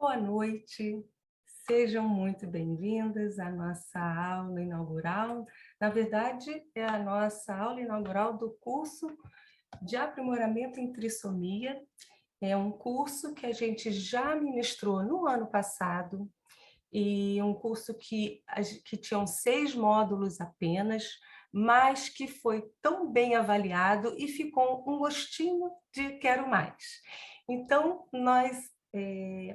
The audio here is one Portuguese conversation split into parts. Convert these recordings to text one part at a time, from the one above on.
Boa noite, sejam muito bem-vindas à nossa aula inaugural. Na verdade, é a nossa aula inaugural do curso de aprimoramento em trissomia. É um curso que a gente já ministrou no ano passado, e um curso que tinham 6 módulos apenas, mas que foi tão bem avaliado e ficou um gostinho de quero mais. Então, nós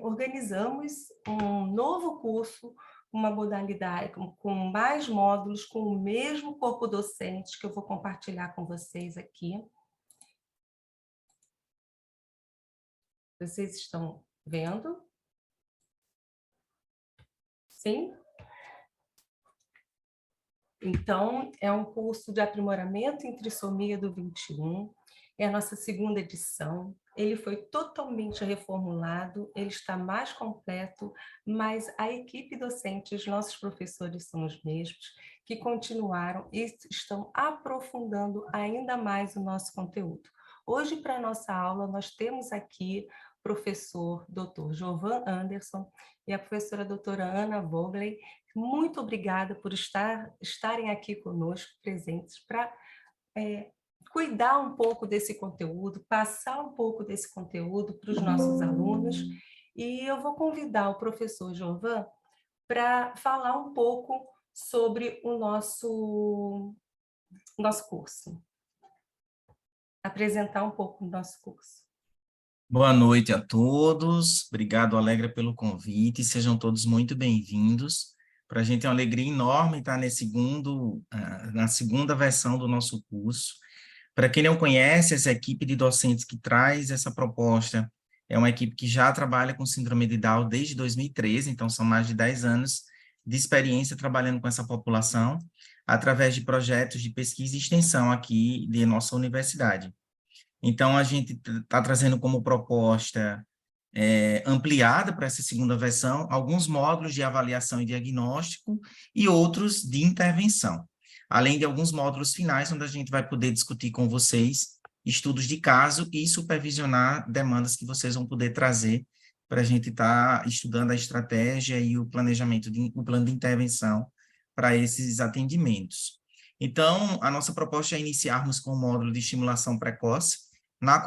organizamos um novo curso, uma modalidade com mais módulos, com o mesmo corpo docente, que eu vou compartilhar com vocês aqui. Vocês estão vendo? Sim? Então, é um curso de aprimoramento em trissomia do 21, é a nossa segunda edição. Ele foi totalmente reformulado, ele está mais completo, mas a equipe docente, os nossos professores são os mesmos, que continuaram e estão aprofundando ainda mais o nosso conteúdo. Hoje, para a nossa aula, nós temos aqui o professor Dr. Jovan Anderson e a professora doutora Ana Vogley. Muito obrigada por estarem aqui conosco, presentes, para cuidar um pouco desse conteúdo, passar um pouco desse conteúdo para os nossos alunos. E eu vou convidar o professor Jovan para falar um pouco sobre o nosso curso. Apresentar um pouco do nosso curso. Boa noite a todos, obrigado, Alegra, pelo convite, sejam todos muito bem-vindos. Para a gente é uma alegria enorme estar na segunda versão do nosso curso. Para quem não conhece, essa equipe de docentes que traz essa proposta é uma equipe que já trabalha com síndrome de Down desde 2013, então são mais de 10 anos de experiência trabalhando com essa população, através de projetos de pesquisa e extensão aqui de nossa universidade. Então, a gente está trazendo como proposta ampliada para essa segunda versão, alguns módulos de avaliação e diagnóstico e outros de intervenção, além de alguns módulos finais, onde a gente vai poder discutir com vocês estudos de caso e supervisionar demandas que vocês vão poder trazer para a gente estar estudando a estratégia e o planejamento, o plano de intervenção para esses atendimentos. Então, a nossa proposta é iniciarmos com o módulo de estimulação precoce, na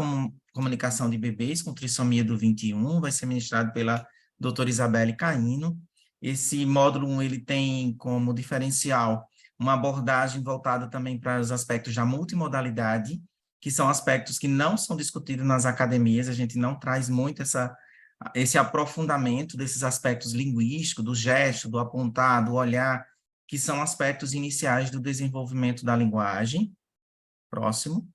comunicação de bebês com trissomia do 21, vai ser ministrado pela doutora Isabelle Caino. Esse módulo 1, ele tem como diferencial uma abordagem voltada também para os aspectos da multimodalidade, que são aspectos que não são discutidos nas academias, a gente não traz muito esse aprofundamento desses aspectos linguísticos, do gesto, do apontar, do olhar, que são aspectos iniciais do desenvolvimento da linguagem. Próximo.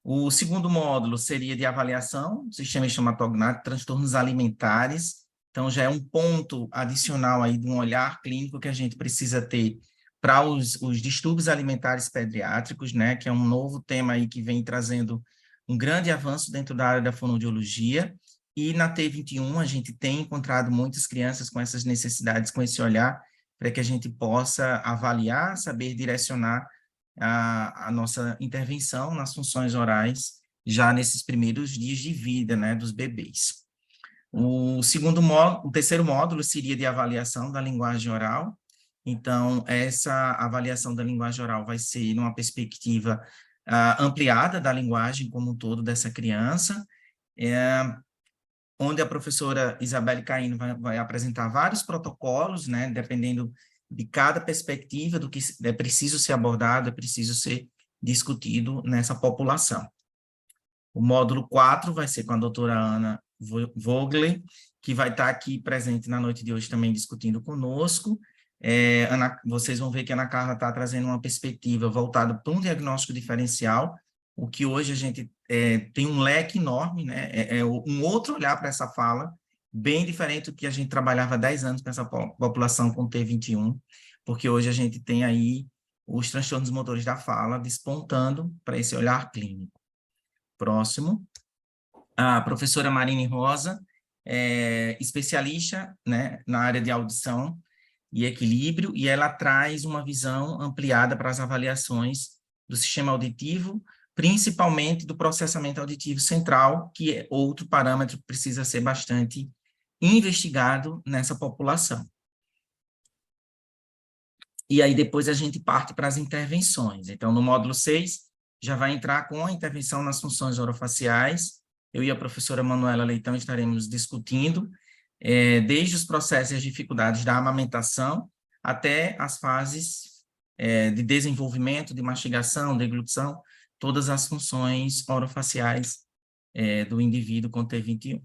O segundo módulo seria de avaliação do sistema estomatognático, transtornos alimentares. Então, já é um ponto adicional aí de um olhar clínico que a gente precisa ter para os distúrbios alimentares pediátricos, né, que é um novo tema aí que vem trazendo um grande avanço dentro da área da fonoaudiologia. E na T21 a gente tem encontrado muitas crianças com essas necessidades, com esse olhar, para que a gente possa avaliar, saber direcionar a nossa intervenção nas funções orais já nesses primeiros dias de vida, né, dos bebês. O terceiro módulo seria de avaliação da linguagem oral. Então, essa avaliação da linguagem oral vai ser numa perspectiva ampliada da linguagem como um todo dessa criança, onde a professora Isabelle Caino vai apresentar vários protocolos, né, dependendo de cada perspectiva do que é preciso ser abordado, é preciso ser discutido nessa população. O módulo 4 vai ser com a doutora Ana Vogley, que vai estar aqui presente na noite de hoje também discutindo conosco. Vocês vão ver que a Ana Carla está trazendo uma perspectiva voltada para um diagnóstico diferencial, o que hoje a gente tem um leque enorme, né? Um outro olhar para essa fala, bem diferente do que a gente trabalhava há 10 anos com essa população com T21, porque hoje a gente tem aí os transtornos motores da fala despontando para esse olhar clínico. Próximo. A professora Marine Rosa, especialista, né, na área de audição e equilíbrio, e ela traz uma visão ampliada para as avaliações do sistema auditivo, principalmente do processamento auditivo central, que é outro parâmetro que precisa ser bastante investigado nessa população. E aí depois a gente parte para as intervenções. Então, no módulo 6, já vai entrar com a intervenção nas funções orofaciais. Eu e a professora Manuela Leitão estaremos discutindo desde os processos e as dificuldades da amamentação até as fases de desenvolvimento, de mastigação, deglutição, todas as funções orofaciais do indivíduo com T21.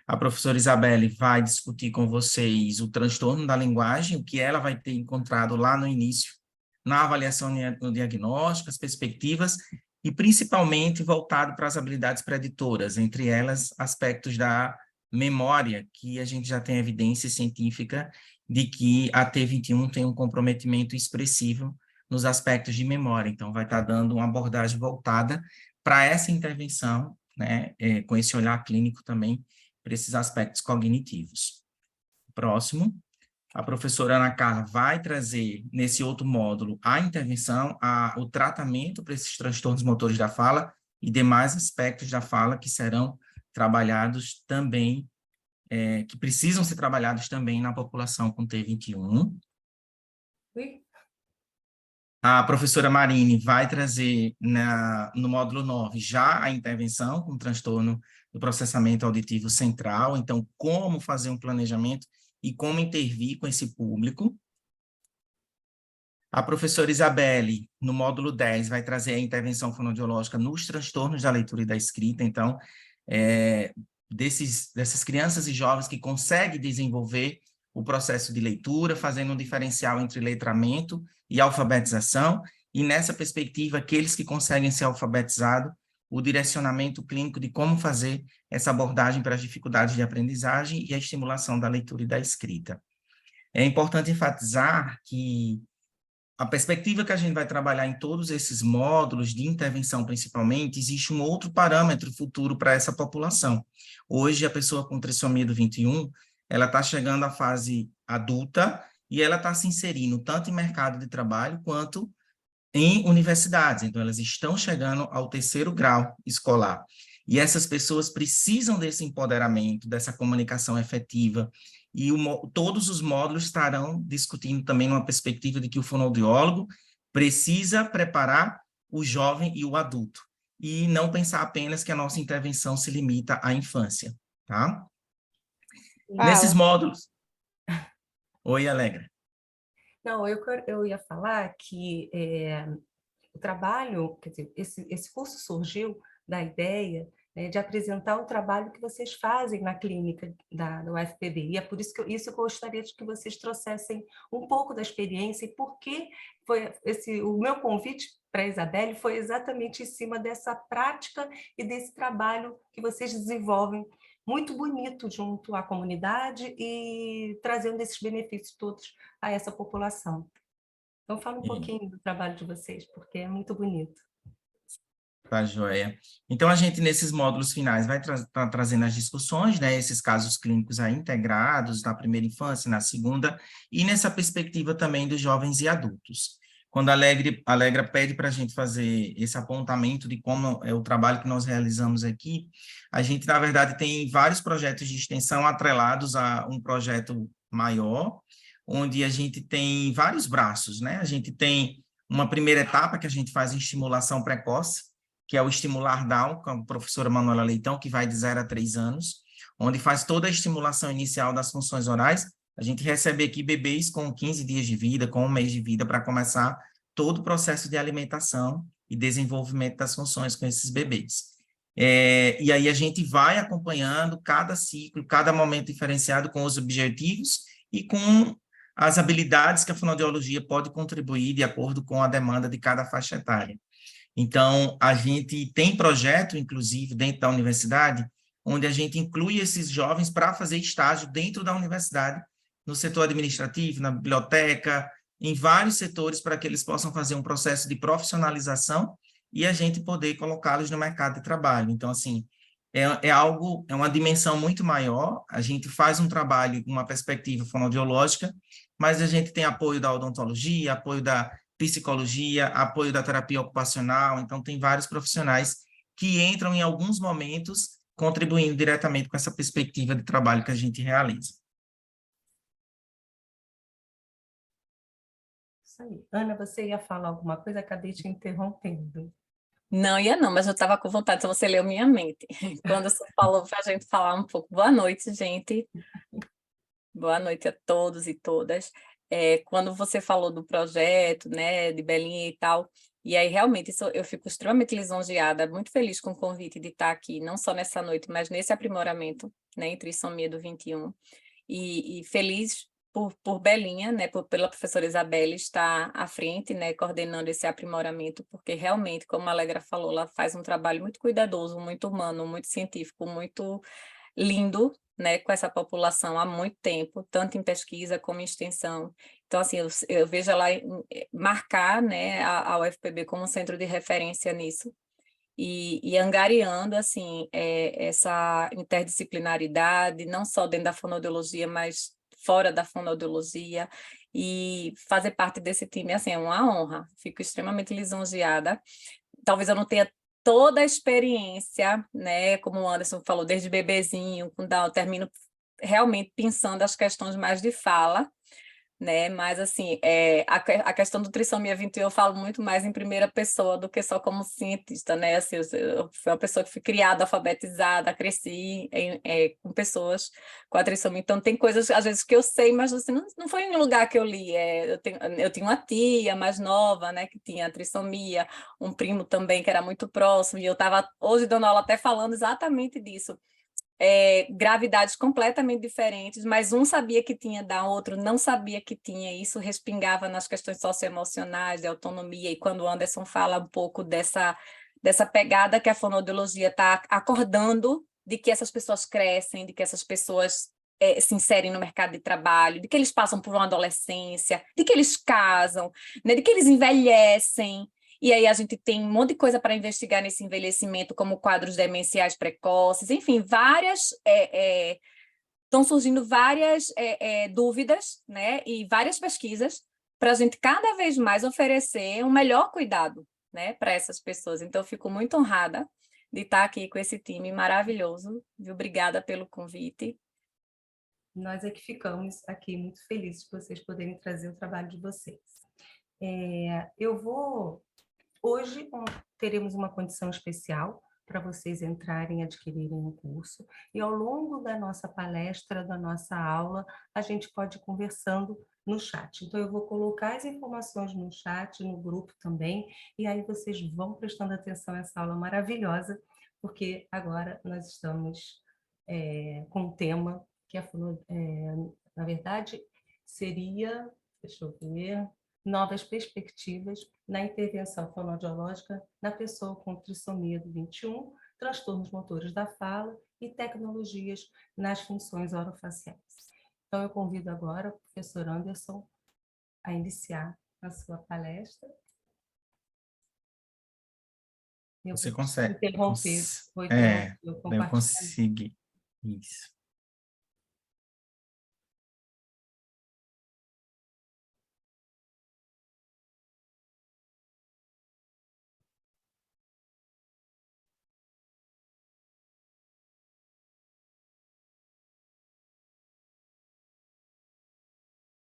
A professora Isabelle vai discutir com vocês o transtorno da linguagem, o que ela vai ter encontrado lá no início, na avaliação no diagnóstico, as perspectivas, e principalmente voltado para as habilidades preditoras, entre elas aspectos da memória, que a gente já tem evidência científica de que a T21 tem um comprometimento expressivo nos aspectos de memória. Então, vai estar dando uma abordagem voltada para essa intervenção, né, com esse olhar clínico também, para esses aspectos cognitivos. Próximo, a professora Ana Carla vai trazer, nesse outro módulo, a intervenção, o tratamento para esses transtornos motores da fala e demais aspectos da fala que serão trabalhados também, que precisam ser trabalhados também na população com T21. A professora Marine vai trazer no módulo 9 já a intervenção com transtorno do processamento auditivo central, então como fazer um planejamento e como intervir com esse público. A professora Isabelle, no módulo 10, vai trazer a intervenção fonoaudiológica nos transtornos da leitura e da escrita, então, dessas crianças e jovens que conseguem desenvolver o processo de leitura, fazendo um diferencial entre letramento e alfabetização, e nessa perspectiva, aqueles que conseguem ser alfabetizados, o direcionamento clínico de como fazer essa abordagem para as dificuldades de aprendizagem e a estimulação da leitura e da escrita. É importante enfatizar que a perspectiva que a gente vai trabalhar em todos esses módulos de intervenção, principalmente, existe um outro parâmetro futuro para essa população. Hoje, a pessoa com trissomia do 21, ela está chegando à fase adulta e ela está se inserindo tanto em mercado de trabalho quanto em universidades. Então, elas estão chegando ao 3º grau escolar. E essas pessoas precisam desse empoderamento, dessa comunicação efetiva. E todos os módulos estarão discutindo também numa perspectiva de que o fonoaudiólogo precisa preparar o jovem e o adulto. E não pensar apenas que a nossa intervenção se limita à infância, tá? Nesses módulos... Oi, Alegra. Não, eu ia falar que o trabalho, quer dizer, esse curso surgiu da ideia, né, de apresentar o trabalho que vocês fazem na clínica da UFPB, e é por isso que eu gostaria de que vocês trouxessem um pouco da experiência e por que foi o meu convite para a Isabelle foi exatamente em cima dessa prática e desse trabalho que vocês desenvolvem muito bonito junto à comunidade e trazendo esses benefícios todos a essa população. Então, fala um pouquinho do trabalho de vocês, porque é muito bonito. Tá, joia. Então, a gente, nesses módulos finais, vai estar trazendo as discussões, né, esses casos clínicos aí integrados na primeira infância, na segunda, e nessa perspectiva também dos jovens e adultos. Quando a Alegra pede para a gente fazer esse apontamento de como é o trabalho que nós realizamos aqui, a gente, na verdade, tem vários projetos de extensão atrelados a um projeto maior, onde a gente tem vários braços, né? A gente tem uma primeira etapa que a gente faz em estimulação precoce, que é o Estimular Down, com a professora Manuela Leitão, que vai de 0 a 3 anos, onde faz toda a estimulação inicial das funções orais. A gente recebe aqui bebês com 15 dias de vida, com 1 mês de vida, para começar todo o processo de alimentação e desenvolvimento das funções com esses bebês. E aí a gente vai acompanhando cada ciclo, cada momento diferenciado com os objetivos e com as habilidades que a fonoaudiologia pode contribuir de acordo com a demanda de cada faixa etária. Então, a gente tem projeto, inclusive, dentro da universidade, onde a gente inclui esses jovens para fazer estágio dentro da universidade, no setor administrativo, na biblioteca, em vários setores, para que eles possam fazer um processo de profissionalização e a gente poder colocá-los no mercado de trabalho. Então, assim, é uma dimensão muito maior, a gente faz um trabalho com uma perspectiva fonoaudiológica, mas a gente tem apoio da odontologia, apoio da psicologia, apoio da terapia ocupacional, então tem vários profissionais que entram em alguns momentos contribuindo diretamente com essa perspectiva de trabalho que a gente realiza. Isso aí. Ana, você ia falar alguma coisa? Acabei te interrompendo. Não ia não, mas eu estava com vontade, então você leu minha mente. Quando você falou para a gente falar um pouco. Boa noite, gente. Boa noite a todos e todas. Quando você falou do projeto, né, de Belinha e tal, e aí realmente isso, eu fico extremamente lisonjeada, muito feliz com o convite de estar aqui, não só nessa noite, mas nesse aprimoramento, né, em Trissomia do 21, e feliz por Belinha, né, pela professora Isabelle estar à frente, né, coordenando esse aprimoramento, porque realmente, como a Alegra falou, ela faz um trabalho muito cuidadoso, muito humano, muito científico, muito lindo, né, com essa população há muito tempo, tanto em pesquisa como em extensão. Então, assim, eu vejo ela marcar, né, a UFPB como centro de referência nisso, e angariando, assim, essa interdisciplinaridade, não só dentro da fonoaudiologia, mas fora da fonoaudiologia, e fazer parte desse time, assim, é uma honra. Fico extremamente lisonjeada. Talvez eu não tenha toda a experiência, né, como o Anderson falou, desde bebezinho, quando eu termino realmente pensando as questões mais de fala, né, mas assim, a questão do Trissomia 21 eu falo muito mais em primeira pessoa do que só como cientista, né, assim, eu fui uma pessoa que fui criada, alfabetizada, cresci com pessoas com a trissomia, então tem coisas, às vezes, que eu sei, mas assim, não foi em um lugar que eu li, eu tinha uma tia mais nova, né, que tinha trissomia, um primo também que era muito próximo, e eu estava hoje dando aula até falando exatamente disso, gravidades completamente diferentes, mas um sabia que tinha da outro, não sabia que tinha, isso respingava nas questões socioemocionais, de autonomia, e quando o Anderson fala um pouco dessa pegada que a fonoaudiologia está acordando, de que essas pessoas crescem, de que essas pessoas se inserem no mercado de trabalho, de que eles passam por uma adolescência, de que eles casam, né, de que eles envelhecem. E aí a gente tem um monte de coisa para investigar nesse envelhecimento, como quadros demenciais precoces, enfim, estão surgindo várias dúvidas, né, e várias pesquisas para a gente cada vez mais oferecer um melhor cuidado, né, para essas pessoas. Então, eu fico muito honrada de estar aqui com esse time maravilhoso. Viu? Obrigada pelo convite. Nós é que ficamos aqui muito felizes de vocês poderem trazer o trabalho de vocês. Hoje teremos uma condição especial para vocês entrarem e adquirirem o curso, e ao longo da nossa palestra, da nossa aula, a gente pode ir conversando no chat. Então, eu vou colocar as informações no chat, no grupo também, e aí vocês vão prestando atenção a essa aula maravilhosa, porque agora nós estamos com um tema que na verdade, seria, deixa eu ver, novas perspectivas na intervenção fonoaudiológica na pessoa com trissomia do 21, transtornos motores da fala e tecnologias nas funções orofaciais. Então, eu convido agora o professor Anderson a iniciar a sua palestra. Você consegue. Interromper. Eu consegui. Isso.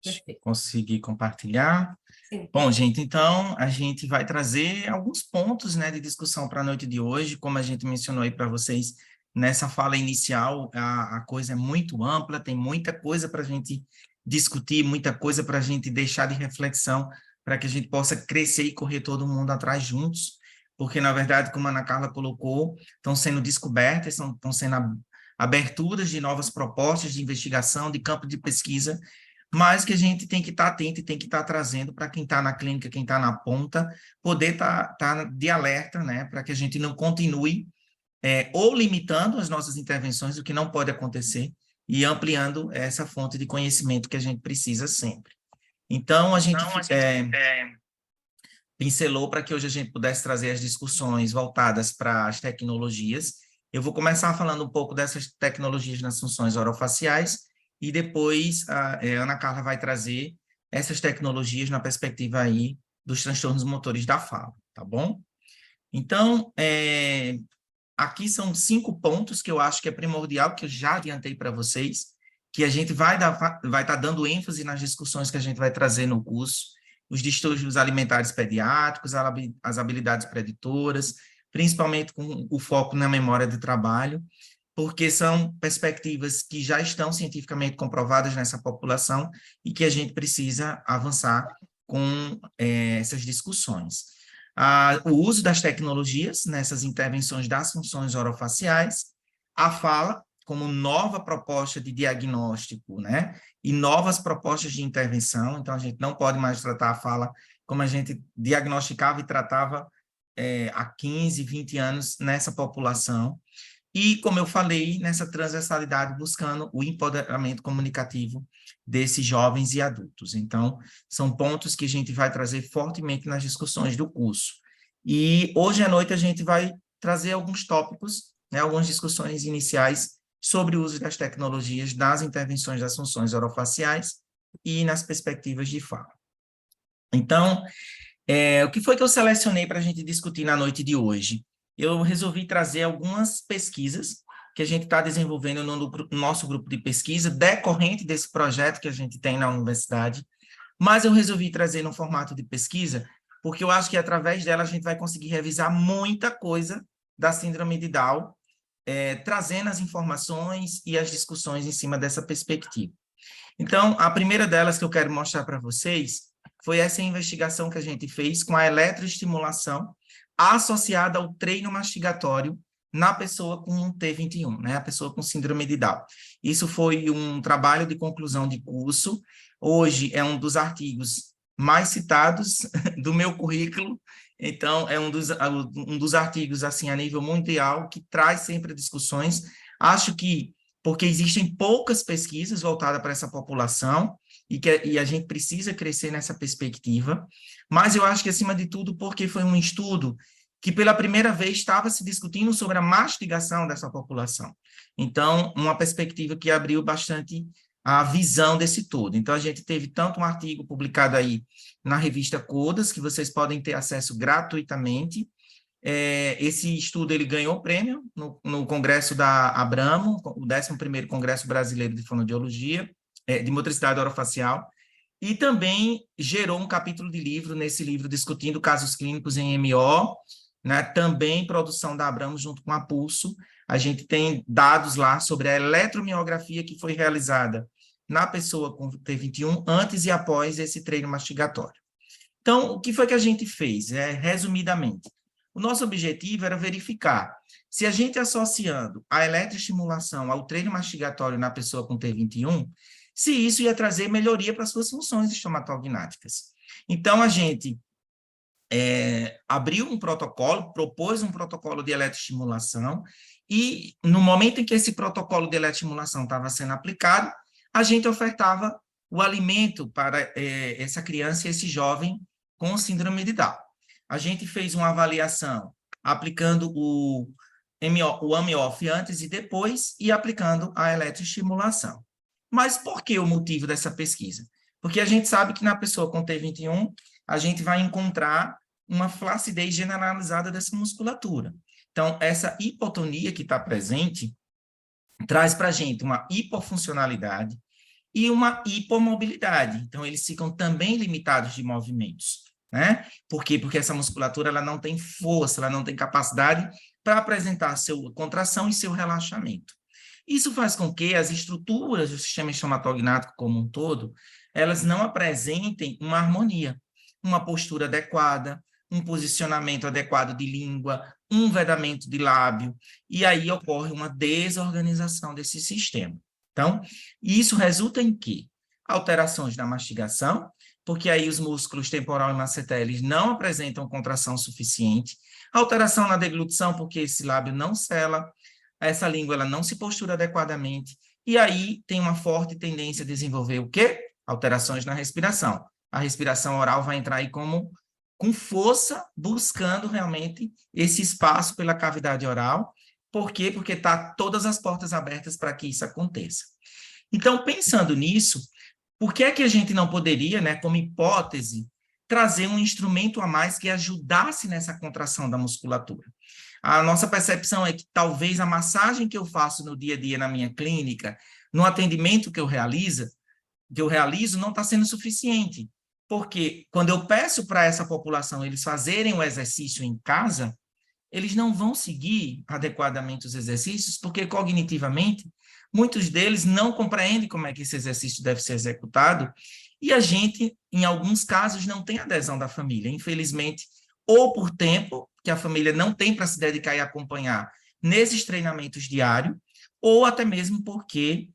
Perfeito. Consegui compartilhar. Sim. Bom, gente, então a gente vai trazer alguns pontos, né, de discussão para a noite de hoje, como a gente mencionou aí para vocês nessa fala inicial, a coisa é muito ampla, tem muita coisa para a gente discutir, muita coisa para a gente deixar de reflexão, para que a gente possa crescer e correr todo mundo atrás juntos, porque, na verdade, como a Ana Carla colocou, estão sendo descobertas, estão sendo aberturas de novas propostas de investigação, de campo de pesquisa, mas que a gente tem que estar atento e tem que estar trazendo para quem está na clínica, quem está na ponta, poder estar de alerta, né, para que a gente não continue ou limitando as nossas intervenções, o que não pode acontecer, e ampliando essa fonte de conhecimento que a gente precisa sempre. Então, a gente pincelou para que hoje a gente pudesse trazer as discussões voltadas para as tecnologias. Eu vou começar falando um pouco dessas tecnologias nas funções orofaciais, e depois a Ana Carla vai trazer essas tecnologias na perspectiva aí dos transtornos motores da fala, tá bom? Então, aqui são 5 pontos que eu acho que é primordial, que eu já adiantei para vocês, que a gente vai estar dando ênfase nas discussões que a gente vai trazer no curso, os distúrbios alimentares pediátricos, as habilidades preditoras, principalmente com o foco na memória de trabalho, porque são perspectivas que já estão cientificamente comprovadas nessa população e que a gente precisa avançar com essas discussões. O uso das tecnologias nessas intervenções das funções orofaciais, a fala como nova proposta de diagnóstico, né? E novas propostas de intervenção, então a gente não pode mais tratar a fala como a gente diagnosticava e tratava há 15, 20 anos nessa população. E, como eu falei, nessa transversalidade, buscando o empoderamento comunicativo desses jovens e adultos. Então, são pontos que a gente vai trazer fortemente nas discussões do curso. E hoje à noite a gente vai trazer alguns tópicos, né, algumas discussões iniciais sobre o uso das tecnologias nas intervenções das funções orofaciais e nas perspectivas de fala. Então, o que foi que eu selecionei para a gente discutir na noite de hoje? Eu resolvi trazer algumas pesquisas que a gente está desenvolvendo no nosso grupo de pesquisa, decorrente desse projeto que a gente tem na universidade, mas eu resolvi trazer no formato de pesquisa, porque eu acho que através dela a gente vai conseguir revisar muita coisa da síndrome de Down, trazendo as informações e as discussões em cima dessa perspectiva. Então, a primeira delas que eu quero mostrar para vocês foi essa investigação que a gente fez com a eletroestimulação associada ao treino mastigatório na pessoa com T21, né? A pessoa com síndrome de Down. Isso foi um trabalho de conclusão de curso. Hoje é um dos artigos mais citados do meu currículo. Então, é um dos artigos, assim, a nível mundial, que traz sempre discussões. Acho que porque existem poucas pesquisas voltadas para essa população, e a gente precisa crescer nessa perspectiva, mas eu acho que, acima de tudo, porque foi um estudo que, pela primeira vez, estava se discutindo sobre a mastigação dessa população. Então, uma perspectiva que abriu bastante a visão desse todo. Então, a gente teve tanto um artigo publicado aí na revista Codas, que vocês podem ter acesso gratuitamente. Esse estudo ele ganhou prêmio no Congresso da Abramo, o 11º Congresso Brasileiro de Fonoaudiologia, de Motricidade Orofacial, e também gerou um capítulo de livro, nesse livro, discutindo casos clínicos em MO, né? Também produção da Abramo junto com a Pulso. A gente tem dados lá sobre a eletromiografia que foi realizada na pessoa com T21 antes e após esse treino mastigatório. Então, o que foi que a gente fez? Resumidamente, o nosso objetivo era verificar se a gente associando a eletroestimulação ao treino mastigatório na pessoa com T21, se isso ia trazer melhoria para as suas funções estomatognáticas. Então, a gente abriu um protocolo, propôs um protocolo de eletroestimulação, e no momento em que esse protocolo de eletroestimulação estava sendo aplicado, a gente ofertava o alimento para essa criança e esse jovem com síndrome de Down. A gente fez uma avaliação aplicando o AMI-OFF antes e depois e aplicando a eletroestimulação. Mas por que o motivo dessa pesquisa? Porque a gente sabe que na pessoa com T21 a gente vai encontrar uma flacidez generalizada dessa musculatura. Então, essa hipotonia que está presente traz para a gente uma hipofuncionalidade e uma hipomobilidade. Então, eles ficam também limitados de movimentos, né? Por quê? Porque essa musculatura ela não tem força, ela não tem capacidade para apresentar sua contração e seu relaxamento. Isso faz com que as estruturas do sistema estomatognático como um todo, elas não apresentem uma harmonia, uma postura adequada, um posicionamento adequado de língua, um vedamento de lábio, e aí ocorre uma desorganização desse sistema. Então, isso resulta em quê? Alterações na mastigação, porque aí os músculos temporal e masseter eles não apresentam contração suficiente, alteração na deglutição, porque esse lábio não sela, essa língua ela não se postura adequadamente, e aí tem uma forte tendência a desenvolver o quê? Alterações na respiração. A respiração oral vai entrar aí com força, buscando realmente esse espaço pela cavidade oral. Por quê? Porque está todas as portas abertas para que isso aconteça. Então, pensando nisso, por que é que a gente não poderia, né, como hipótese, trazer um instrumento a mais que ajudasse nessa contração da musculatura. A nossa percepção é que talvez a massagem que eu faço no dia a dia na minha clínica, no atendimento que eu realizo, não está sendo suficiente. Porque quando eu peço para essa população eles fazerem o exercício em casa, eles não vão seguir adequadamente os exercícios, porque cognitivamente, muitos deles não compreendem como é que esse exercício deve ser executado, e a gente, em alguns casos, não tem adesão da família, infelizmente, ou por tempo, que a família não tem para se dedicar e acompanhar nesses treinamentos diários, ou até mesmo porque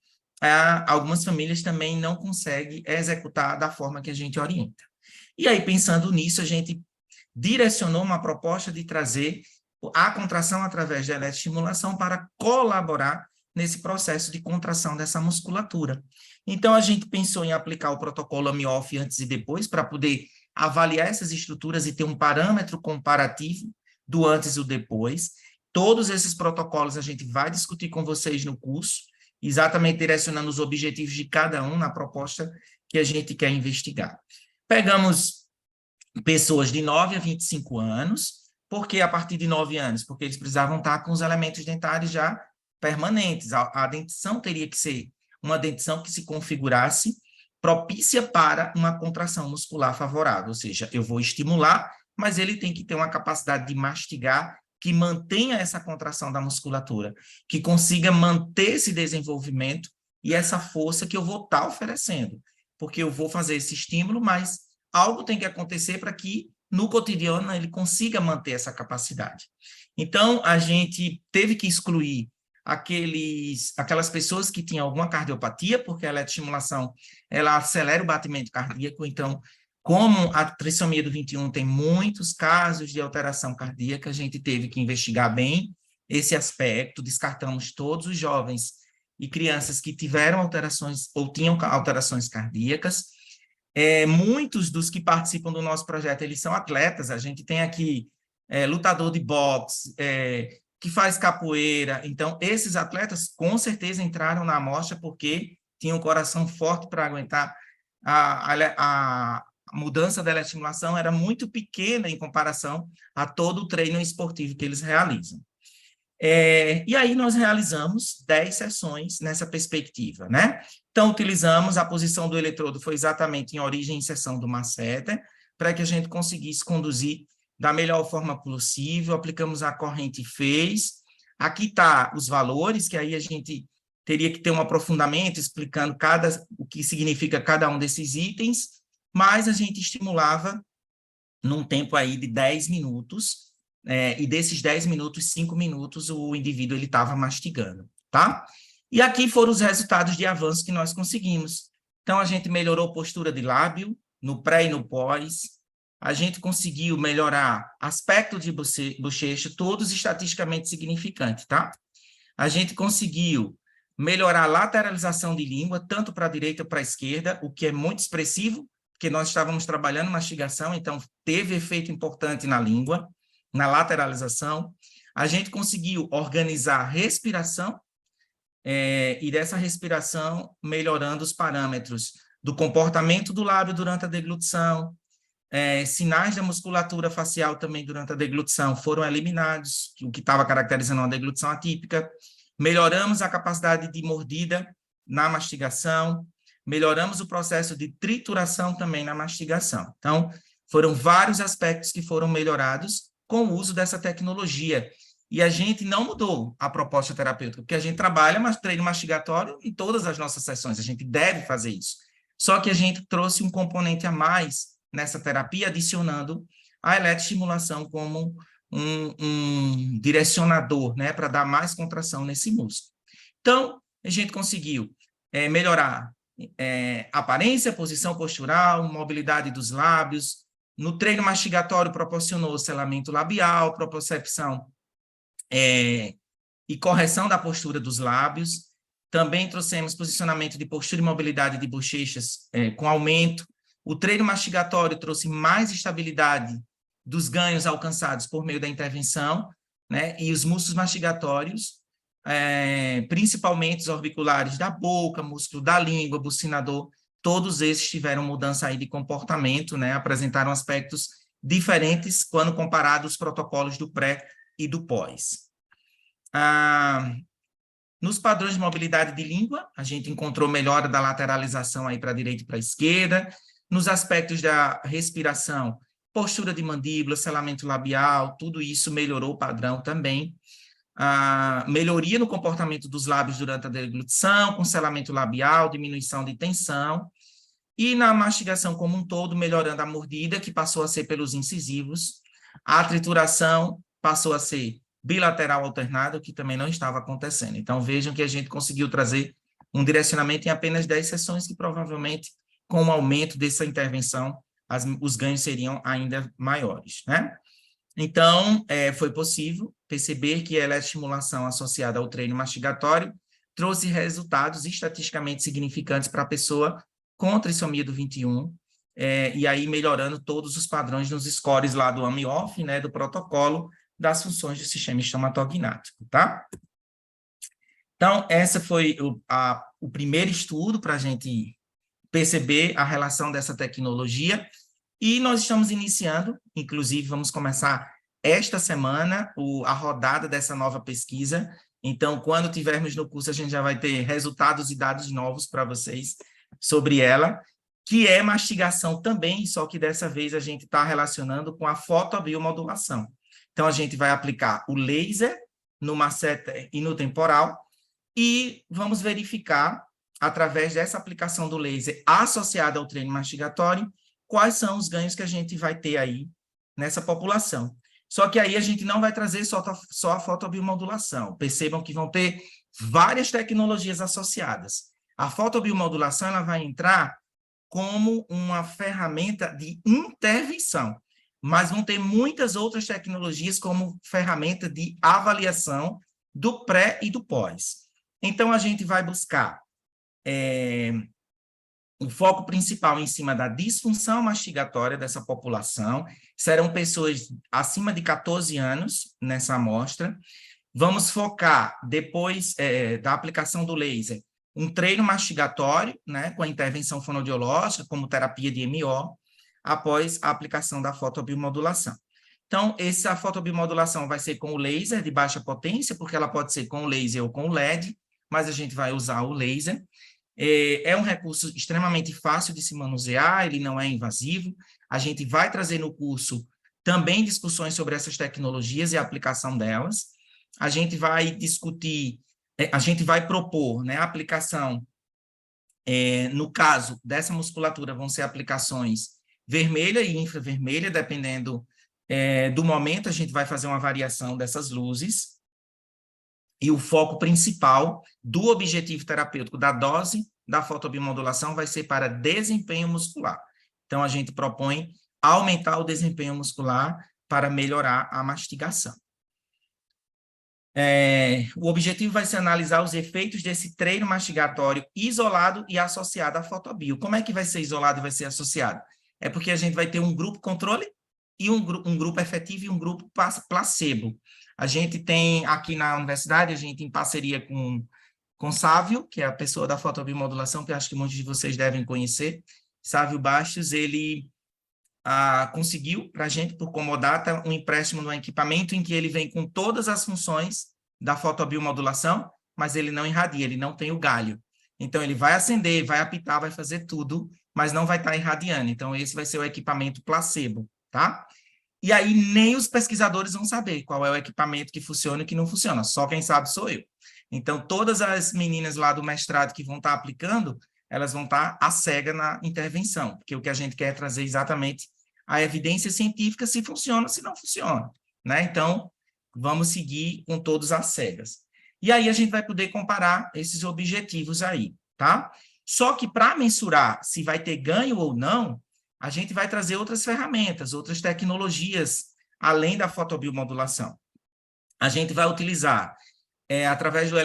algumas famílias também não conseguem executar da forma que a gente orienta. E aí, pensando nisso, a gente direcionou uma proposta de trazer a contração através da eletroestimulação para colaborar nesse processo de contração dessa musculatura. Então, a gente pensou em aplicar o protocolo AMIOF antes e depois, para poder avaliar essas estruturas e ter um parâmetro comparativo do antes e o depois. Todos esses protocolos a gente vai discutir com vocês no curso, exatamente direcionando os objetivos de cada um na proposta que a gente quer investigar. Pegamos pessoas de 9 a 25 anos, porque a partir de 9 anos? Porque eles precisavam estar com os elementos dentários já permanentes. A dentição teria que ser uma dentição que se configurasse propícia para uma contração muscular favorável, ou seja, eu vou estimular, mas ele tem que ter uma capacidade de mastigar que mantenha essa contração da musculatura, que consiga manter esse desenvolvimento e essa força que eu vou estar oferecendo, porque eu vou fazer esse estímulo, mas algo tem que acontecer para que, no cotidiano, ele consiga manter essa capacidade. Então, a gente teve que excluir aquelas pessoas que tinham alguma cardiopatia, porque a eletroestimulação, ela acelera o batimento cardíaco, então, como a trissomia do 21 tem muitos casos de alteração cardíaca, a gente teve que investigar bem esse aspecto, descartamos todos os jovens e crianças que tiveram alterações ou tinham alterações cardíacas. Muitos dos que participam do nosso projeto, eles são atletas, a gente tem aqui lutador de boxe, que faz capoeira, então esses atletas com certeza entraram na amostra porque tinham um coração forte para aguentar a mudança da eletroestimulação era muito pequena em comparação a todo o treino esportivo que eles realizam. E aí nós realizamos 10 sessões nessa perspectiva, né? Então, utilizamos a posição do eletrodo, foi exatamente em origem e inserção do masseter, para que a gente conseguisse conduzir da melhor forma possível, aplicamos a corrente phase. Aqui está os valores, que aí a gente teria que ter um aprofundamento explicando o que significa cada um desses itens, mas a gente estimulava num tempo aí de 10 minutos, e desses 10 minutos, 5 minutos, o indivíduo estava mastigando, tá? E aqui foram os resultados de avanço que nós conseguimos. Então, a gente melhorou postura de lábio, no pré e no pós, a gente conseguiu melhorar aspecto de bochecha, todos estatisticamente significantes, tá? A gente conseguiu melhorar a lateralização de língua, tanto para a direita como para a esquerda, o que é muito expressivo, porque nós estávamos trabalhando mastigação, então teve efeito importante na língua, na lateralização. A gente conseguiu organizar a respiração, e dessa respiração melhorando os parâmetros do comportamento do lábio durante a deglutição, sinais da musculatura facial também durante a deglutição foram eliminados, o que estava caracterizando uma deglutição atípica. Melhoramos a capacidade de mordida na mastigação, melhoramos o processo de trituração também na mastigação. Então, foram vários aspectos que foram melhorados com o uso dessa tecnologia. E a gente não mudou a proposta terapêutica, porque a gente trabalha treino mastigatório em todas as nossas sessões, a gente deve fazer isso. Só que a gente trouxe um componente a mais nessa terapia, adicionando a eletroestimulação como um direcionador, né, para dar mais contração nesse músculo. Então, a gente conseguiu melhorar aparência, posição postural, mobilidade dos lábios. No treino mastigatório, proporcionou selamento labial, propriocepção e correção da postura dos lábios. Também trouxemos posicionamento de postura e mobilidade de bochechas com aumento. O treino mastigatório trouxe mais estabilidade dos ganhos alcançados por meio da intervenção, né? E os músculos mastigatórios, principalmente os orbiculares da boca, músculo da língua, bucinador, todos esses tiveram mudança aí de comportamento, né? Apresentaram aspectos diferentes quando comparados os protocolos do pré e do pós. Nos padrões de mobilidade de língua, a gente encontrou melhora da lateralização aí para a direita e para a esquerda. Nos aspectos da respiração, postura de mandíbula, selamento labial, tudo isso melhorou o padrão também. Melhoria no comportamento dos lábios durante a deglutição, com selamento labial, diminuição de tensão. E na mastigação como um todo, melhorando a mordida, que passou a ser pelos incisivos. A trituração passou a ser bilateral alternado, que também não estava acontecendo. Então, vejam que a gente conseguiu trazer um direcionamento em apenas 10 sessões, que provavelmente, com o aumento dessa intervenção, os ganhos seriam ainda maiores, né? Então, foi possível perceber que a eletroestimulação associada ao treino mastigatório trouxe resultados estatisticamente significantes para a pessoa com trissomia do 21, e aí melhorando todos os padrões nos scores lá do AMI-OFF, né, do protocolo das funções do sistema estomatognático, tá? Então, esse foi o primeiro estudo para a gente perceber a relação dessa tecnologia, e nós estamos iniciando, inclusive vamos começar esta semana a rodada dessa nova pesquisa. Então, quando tivermos no curso, a gente já vai ter resultados e dados novos para vocês sobre ela, que é mastigação também, só que dessa vez a gente está relacionando com a fotobiomodulação. Então, a gente vai aplicar o laser no masseter e no temporal, e vamos verificar, através dessa aplicação do laser associada ao treino mastigatório, quais são os ganhos que a gente vai ter aí nessa população. Só que aí a gente não vai trazer só a fotobiomodulação. Percebam que vão ter várias tecnologias associadas. A fotobiomodulação ela vai entrar como uma ferramenta de intervenção, mas vão ter muitas outras tecnologias como ferramenta de avaliação do pré e do pós. Então, a gente vai buscar o foco principal em cima da disfunção mastigatória dessa população. Serão pessoas acima de 14 anos nessa amostra. Vamos focar, depois da aplicação do laser, um treino mastigatório, né, com a intervenção fonoaudiológica, como terapia de MO, após a aplicação da fotobiomodulação. Então, essa fotobiomodulação vai ser com o laser de baixa potência, porque ela pode ser com o laser ou com o LED, mas a gente vai usar o laser. É um recurso extremamente fácil de se manusear, ele não é invasivo. A gente vai trazer no curso também discussões sobre essas tecnologias e a aplicação delas. A gente vai discutir, a gente vai propor, né, a aplicação, no caso dessa musculatura, vão ser aplicações vermelha e infravermelha, dependendo do momento, a gente vai fazer uma variação dessas luzes. E o foco principal do objetivo terapêutico da dose da fotobiomodulação vai ser para desempenho muscular. Então, a gente propõe aumentar o desempenho muscular para melhorar a mastigação. O objetivo vai ser analisar os efeitos desse treino mastigatório isolado e associado à fotobio. Como é que vai ser isolado e vai ser associado? É porque a gente vai ter um grupo controle e um grupo efetivo e um grupo placebo. A gente tem aqui na universidade, a gente em parceria com Sávio, que é a pessoa da fotobiomodulação, que eu acho que muitos de vocês devem conhecer. Sávio Bastos, ele conseguiu para a gente, por Comodata, um empréstimo no equipamento em que ele vem com todas as funções da fotobiomodulação, mas ele não irradia, ele não tem o galho. Então, ele vai acender, vai apitar, vai fazer tudo, mas não vai estar irradiando. Então, esse vai ser o equipamento placebo, tá? E aí, nem os pesquisadores vão saber qual é o equipamento que funciona e que não funciona. Só quem sabe sou eu. Então, todas as meninas lá do mestrado que vão estar aplicando, elas vão estar à cega na intervenção, porque o que a gente quer é trazer exatamente a evidência científica se funciona, se não funciona, né? Então, vamos seguir com todos às cegas. E aí a gente vai poder comparar esses objetivos aí, tá? Só que para mensurar se vai ter ganho ou não, a gente vai trazer outras ferramentas, outras tecnologias, além da fotobiomodulação. A gente vai utilizar, através do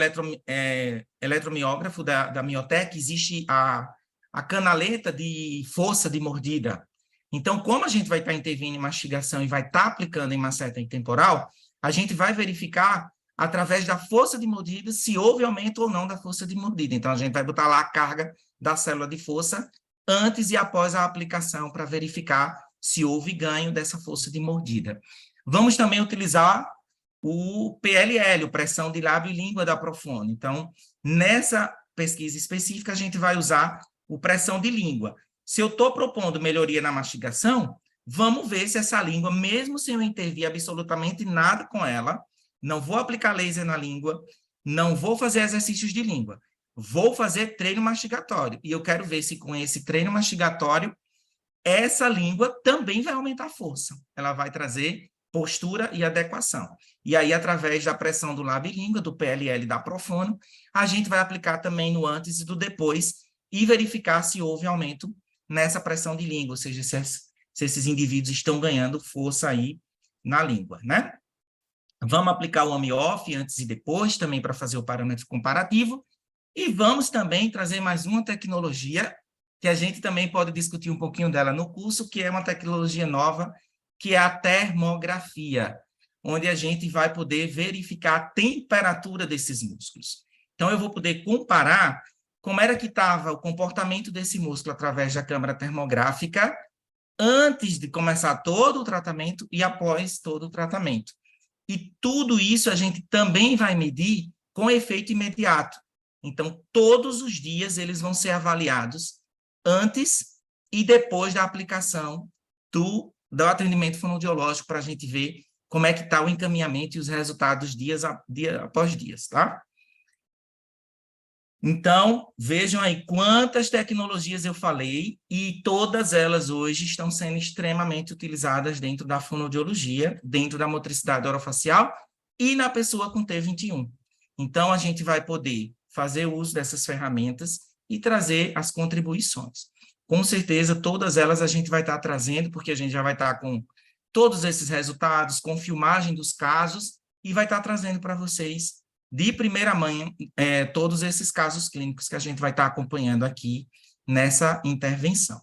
eletromiógrafo da Miotec, existe a canaleta de força de mordida. Então, como a gente vai estar intervindo em mastigação e vai estar aplicando em masseter temporal, a gente vai verificar, através da força de mordida, se houve aumento ou não da força de mordida. Então, a gente vai botar lá a carga da célula de força antes e após a aplicação para verificar se houve ganho dessa força de mordida. Vamos também utilizar o PLL, o pressão de lábio e língua da Profono. Então, nessa pesquisa específica, a gente vai usar o pressão de língua. Se eu estou propondo melhoria na mastigação, vamos ver se essa língua, mesmo sem eu intervir absolutamente nada com ela, não vou aplicar laser na língua, não vou fazer exercícios de língua, vou fazer treino mastigatório. E eu quero ver se com esse treino mastigatório, essa língua também vai aumentar a força. Ela vai trazer postura e adequação. E aí, através da pressão do lábio e língua, do PLL da Profono, a gente vai aplicar também no antes e do depois e verificar se houve aumento nessa pressão de língua, ou seja, se esses indivíduos estão ganhando força aí na língua, né? Vamos aplicar o on-off antes e depois, também para fazer o parâmetro comparativo, e vamos também trazer mais uma tecnologia que a gente também pode discutir um pouquinho dela no curso, que é uma tecnologia nova, que é a termografia, onde a gente vai poder verificar a temperatura desses músculos. Então, eu vou poder comparar como era que estava o comportamento desse músculo através da câmara termográfica antes de começar todo o tratamento e após todo o tratamento. E tudo isso a gente também vai medir com efeito imediato. Então, todos os dias eles vão ser avaliados antes e depois da aplicação do atendimento fonoaudiológico para a gente ver como é que está o encaminhamento e os resultados dia após dias, tá? Então, vejam aí quantas tecnologias eu falei e todas elas hoje estão sendo extremamente utilizadas dentro da fonoaudiologia, dentro da motricidade orofacial e na pessoa com T21. Então, a gente vai poder fazer uso dessas ferramentas e trazer as contribuições. Com certeza, todas elas a gente vai estar trazendo, porque a gente já vai estar com todos esses resultados, com filmagem dos casos, e vai estar trazendo para vocês de primeira mão, todos esses casos clínicos que a gente vai estar acompanhando aqui nessa intervenção.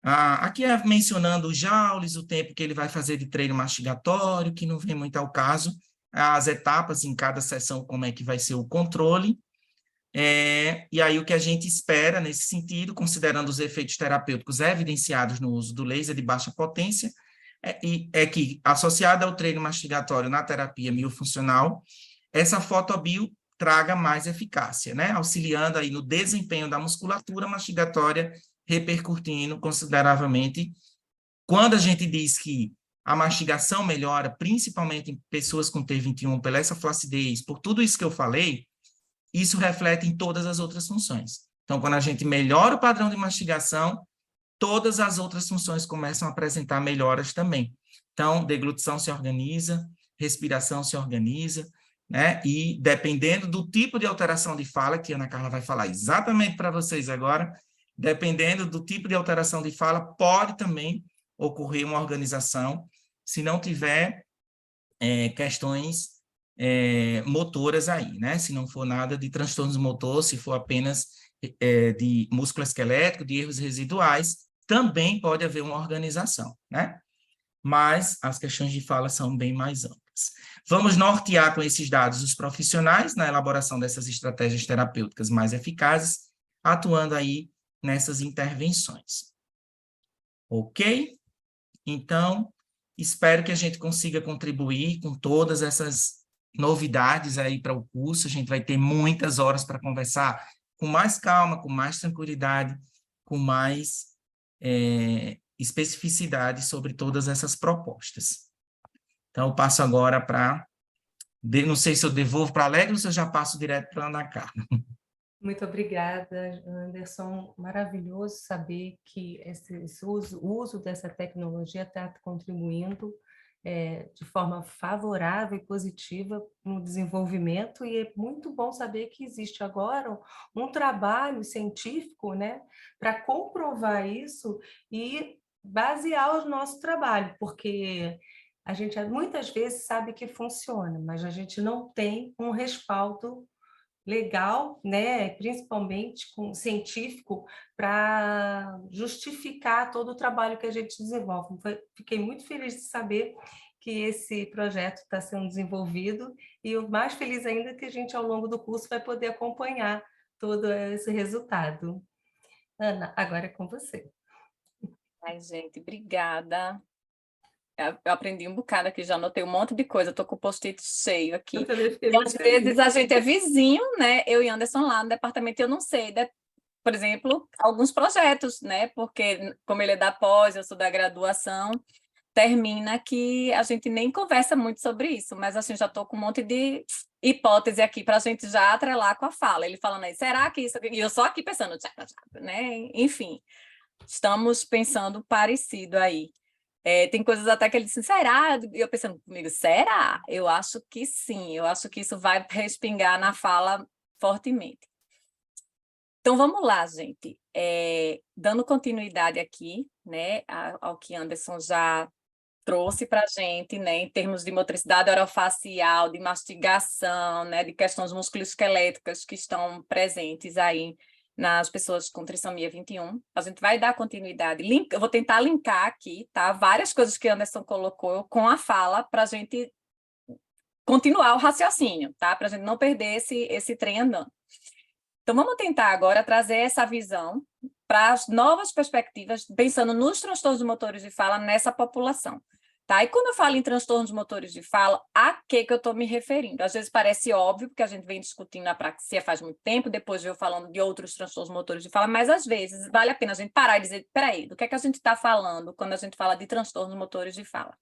Aqui é mencionando o Jaules, o tempo que ele vai fazer de treino mastigatório, que não vem muito ao caso, as etapas em cada sessão, como é que vai ser o controle, e aí o que a gente espera nesse sentido, considerando os efeitos terapêuticos evidenciados no uso do laser de baixa potência, é que, associado ao treino mastigatório na terapia miofuncional, essa fotobio traga mais eficácia, né? Auxiliando aí no desempenho da musculatura mastigatória, repercutindo consideravelmente. Quando a gente diz que a mastigação melhora, principalmente em pessoas com T21, pela essa flacidez, por tudo isso que eu falei, isso reflete em todas as outras funções. Então, quando a gente melhora o padrão de mastigação, todas as outras funções começam a apresentar melhoras também. Então, deglutição se organiza, respiração se organiza, né? E dependendo do tipo de alteração de fala, que a Ana Carla vai falar exatamente para vocês agora, dependendo do tipo de alteração de fala, pode também ocorrer uma organização, se não tiver questões motoras aí, né? Se não for nada de transtornos motor, se for apenas de músculo esquelético, de erros residuais, também pode haver uma organização, né? Mas as questões de fala são bem mais amplas. Vamos nortear com esses dados os profissionais na elaboração dessas estratégias terapêuticas mais eficazes, atuando aí nessas intervenções. Ok? Então, espero que a gente consiga contribuir com todas essas novidades aí para o curso. A gente vai ter muitas horas para conversar com mais calma, com mais tranquilidade, com mais especificidade sobre todas essas propostas. Então, eu passo agora para... Não sei se eu devolvo para a Alegre ou se eu já passo direto para a Ana Carla. Muito obrigada, Anderson. Maravilhoso saber que o uso dessa tecnologia está contribuindo de forma favorável e positiva no desenvolvimento, e é muito bom saber que existe agora um trabalho científico, né, para comprovar isso e basear o nosso trabalho, porque a gente muitas vezes sabe que funciona, mas a gente não tem um respaldo legal, né, principalmente científico, para justificar todo o trabalho que a gente desenvolve. Fiquei muito feliz de saber que esse projeto está sendo desenvolvido, e o mais feliz ainda é que a gente, ao longo do curso, vai poder acompanhar todo esse resultado. Ana, agora é com você. Ai, gente, obrigada. Eu aprendi um bocado aqui, já anotei um monte de coisa, estou com o post-it cheio aqui. Eu também fiquei E muito às vezes feliz. a gente é vizinho, né? Eu e Anderson lá no departamento, eu não sei, por exemplo, alguns projetos, né? Porque como ele é da pós, eu sou da graduação, termina que a gente nem conversa muito sobre isso, mas assim, já estou com um monte de hipótese aqui para a gente já atrelar com a fala. Ele falando aí, será que isso... E eu só aqui pensando, né? Enfim, estamos pensando parecido aí. Tem coisas até que ele disse, será? E eu pensando comigo, será? Eu acho que sim, eu acho que isso vai respingar na fala fortemente. Então, vamos lá, gente. Dando continuidade aqui, né, ao que Anderson já trouxe para a gente, né, em termos de motricidade orofacial, de mastigação, né, de questões musculoesqueléticas que estão presentes aí nas pessoas com trissomia 21. A gente vai dar continuidade. Eu vou tentar linkar aqui, tá? Várias coisas que Anderson colocou com a fala para a gente continuar o raciocínio, tá? Para a gente não perder esse trem andando. Então, vamos tentar agora trazer essa visão para as novas perspectivas, pensando nos transtornos motores de fala nessa população. Tá? E quando eu falo em transtornos motores de fala, a que eu estou me referindo? Às vezes parece óbvio, porque a gente vem discutindo a praxia faz muito tempo, depois veio falando de outros transtornos motores de fala, mas às vezes vale a pena a gente parar e dizer, peraí, do que é que a gente está falando quando a gente fala de transtornos motores de fala?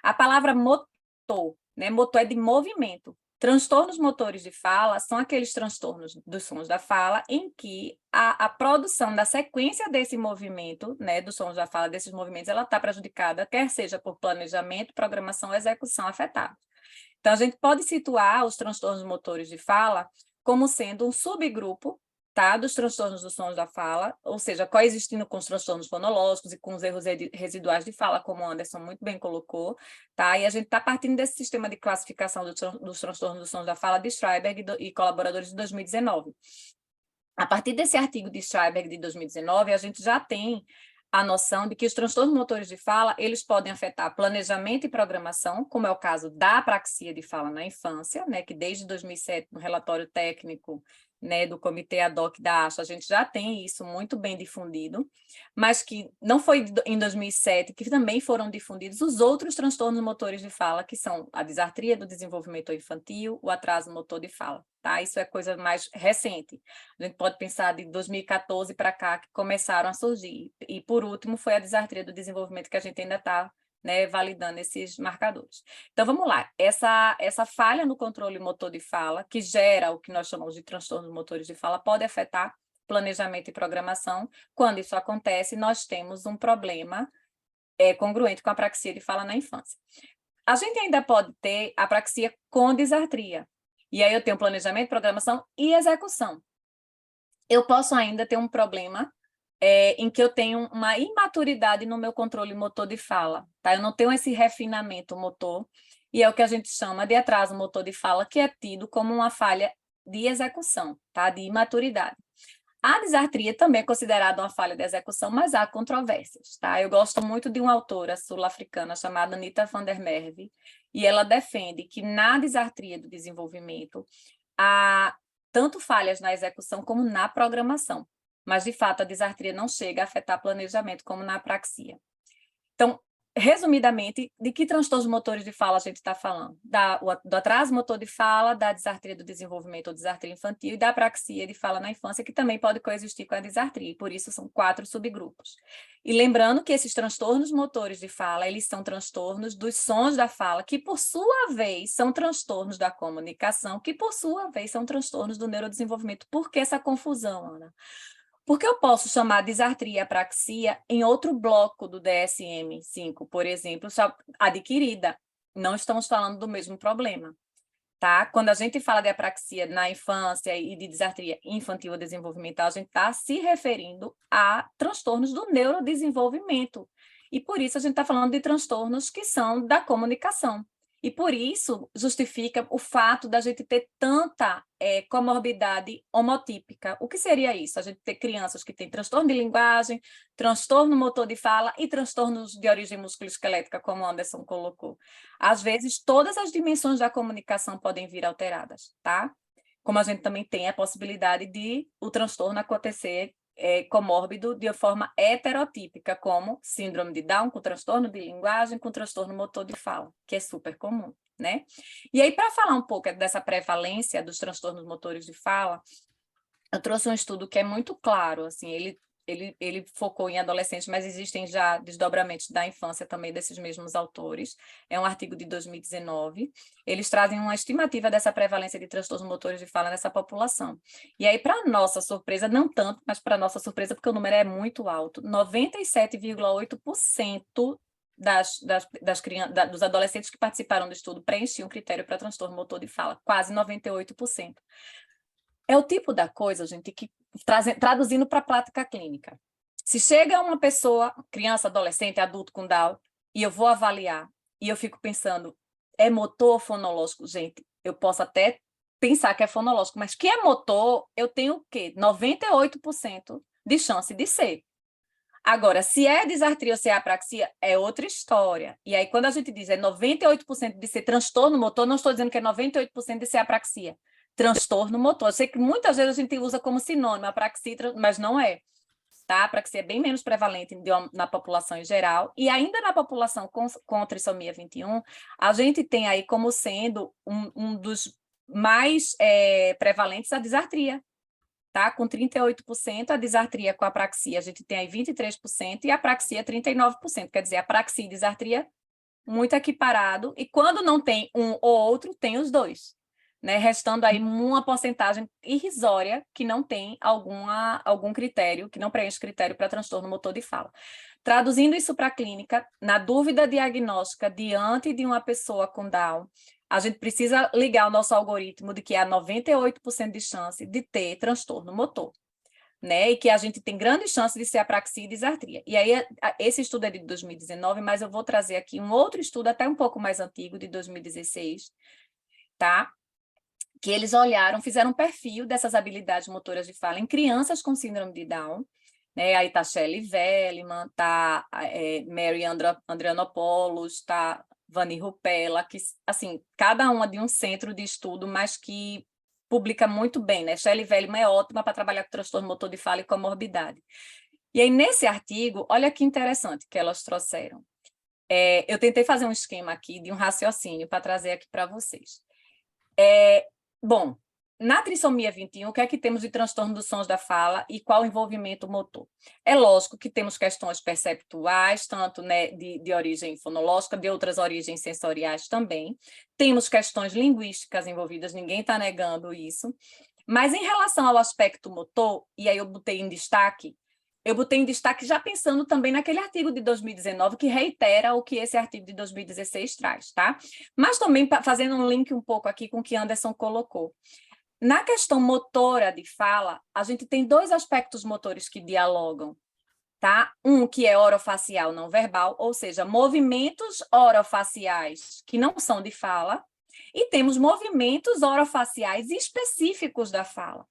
A palavra motor, né? Motor é de movimento. Transtornos motores de fala são aqueles transtornos dos sons da fala em que a produção da sequência desse movimento, né, dos sons da fala, desses movimentos, ela está prejudicada, quer seja por planejamento, programação ou execução afetada. Então, a gente pode situar os transtornos motores de fala como sendo um subgrupo, tá, dos transtornos dos sons da fala, ou seja, coexistindo com os transtornos fonológicos e com os erros residuais de fala, como o Anderson muito bem colocou, tá? E a gente está partindo desse sistema de classificação dos transtornos dos sons da fala de Schreiber e colaboradores de 2019. A partir desse artigo de Schreiber de 2019, a gente já tem a noção de que os transtornos motores de fala, eles podem afetar planejamento e programação, como é o caso da apraxia de fala na infância, né, que desde 2007, no relatório técnico, né, do Comitê Ad Hoc da ASHA, a gente já tem isso muito bem difundido, mas que não foi em 2007 que também foram difundidos os outros transtornos motores de fala, que são a disartria do desenvolvimento infantil, o atraso motor de fala, tá? Isso é coisa mais recente. A gente pode pensar de 2014 para cá que começaram a surgir. E, por último, foi a disartria do desenvolvimento que a gente ainda está, né, validando esses marcadores. Então, vamos lá. Essa falha no controle motor de fala, que gera o que nós chamamos de transtornos motores de fala, pode afetar planejamento e programação. Quando isso acontece, nós temos um problema congruente com a apraxia de fala na infância. A gente ainda pode ter apraxia com disartria. E aí eu tenho planejamento, programação e execução. Eu posso ainda ter um problema em que eu tenho uma imaturidade no meu controle motor de fala, tá? Eu não tenho esse refinamento motor, e é o que a gente chama de atraso motor de fala, que é tido como uma falha de execução, tá? De imaturidade. A disartria também é considerada uma falha de execução, mas há controvérsias, tá? Eu gosto muito de uma autora sul-africana chamada Anita van der Merwe, e ela defende que na disartria do desenvolvimento há tanto falhas na execução como na programação, mas de fato a disartria não chega a afetar planejamento como na apraxia. Então, resumidamente, de que transtornos motores de fala a gente está falando? Do atraso motor de fala, da disartria do desenvolvimento ou disartria infantil e da apraxia de fala na infância, que também pode coexistir com a disartria, e por isso são 4 subgrupos. E lembrando que esses transtornos motores de fala, eles são transtornos dos sons da fala, que por sua vez são transtornos da comunicação, que por sua vez são transtornos do neurodesenvolvimento. Por que essa confusão, Ana? Porque eu posso chamar disartria e apraxia em outro bloco do DSM-5, por exemplo, adquirida. Não estamos falando do mesmo problema, tá? Quando a gente fala de apraxia na infância e de disartria infantil ou desenvolvimental, a gente está se referindo a transtornos do neurodesenvolvimento. E por isso a gente está falando de transtornos que são da comunicação. E por isso justifica o fato da gente ter tanta comorbidade homotípica. O que seria isso? A gente ter crianças que têm transtorno de linguagem, transtorno motor de fala e transtornos de origem musculoesquelética, como o Anderson colocou. Às vezes, todas as dimensões da comunicação podem vir alteradas, tá? Como a gente também tem a possibilidade de o transtorno acontecer comórbido de forma heterotípica, como síndrome de Down, com transtorno de linguagem, com transtorno motor de fala, que é super comum, né? E aí, para falar um pouco dessa prevalência dos transtornos motores de fala, eu trouxe um estudo que é muito claro, assim, ele focou em adolescentes, mas existem já desdobramentos da infância também desses mesmos autores. É um artigo de 2019. Eles trazem uma estimativa dessa prevalência de transtornos motores de fala nessa população. E aí, para nossa surpresa, não tanto, mas para nossa surpresa, porque o número é muito alto, 97,8% dos adolescentes que participaram do estudo preenchiam um critério para transtorno motor de fala, quase 98%. É o tipo da coisa, gente, que traduzindo para a prática clínica. Se chega uma pessoa, criança, adolescente, adulto com Down, e eu vou avaliar, e eu fico pensando, é motor ou fonológico? Gente, eu posso até pensar que é fonológico, mas que é motor, eu tenho o quê? 98% de chance de ser. Agora, se é disartria ou se é apraxia, é outra história. E aí, quando a gente diz 98% de ser transtorno motor, não estou dizendo que é 98% de ser apraxia. Transtorno motor. Eu sei que muitas vezes a gente usa como sinônimo apraxia, mas não é. Tá? A apraxia é bem menos prevalente na população em geral. E ainda na população com trissomia 21, a gente tem aí como sendo um dos mais prevalentes a disartria. Tá? Com 38%, a disartria com a apraxia, a gente tem aí 23% e a apraxia 39%. Quer dizer, a apraxia e disartria muito equiparado. E quando não tem um ou outro, tem os dois. Né, restando aí uma porcentagem irrisória que não tem algum critério, que não preenche critério para transtorno motor de fala. Traduzindo isso para a clínica, na dúvida diagnóstica diante de uma pessoa com Down, a gente precisa ligar o nosso algoritmo de que há 98% de chance de ter transtorno motor. Né, e que a gente tem grande chance de ser apraxia e disartria. E aí, esse estudo é de 2019, mas eu vou trazer aqui um outro estudo, até um pouco mais antigo, de 2016, tá? Que eles olharam, fizeram um perfil dessas habilidades motoras de fala em crianças com síndrome de Down, né? Aí está Shelley Velleman, está Mary Andrianopoulos, está Vani Rupella, que, assim, cada uma de um centro de estudo, mas que publica muito bem, né? Shelley Velleman é ótima para trabalhar com transtorno motor de fala e comorbidade. E aí, nesse artigo, olha que interessante que elas trouxeram. Eu tentei fazer um esquema aqui de um raciocínio para trazer aqui para vocês. Bom, na trissomia 21, o que é que temos de transtorno dos sons da fala e qual o envolvimento motor? É lógico que temos questões perceptuais, tanto, né, de origem fonológica, de outras origens sensoriais também. Temos questões linguísticas envolvidas, ninguém está negando isso. Mas em relação ao aspecto motor, e aí eu botei em destaque já pensando também naquele artigo de 2019 que reitera o que esse artigo de 2016 traz, tá? Mas também fazendo um link um pouco aqui com o que Anderson colocou. Na questão motora de fala, a gente tem dois aspectos motores que dialogam, tá? Um que é orofacial não verbal, ou seja, movimentos orofaciais que não são de fala, e temos movimentos orofaciais específicos da fala.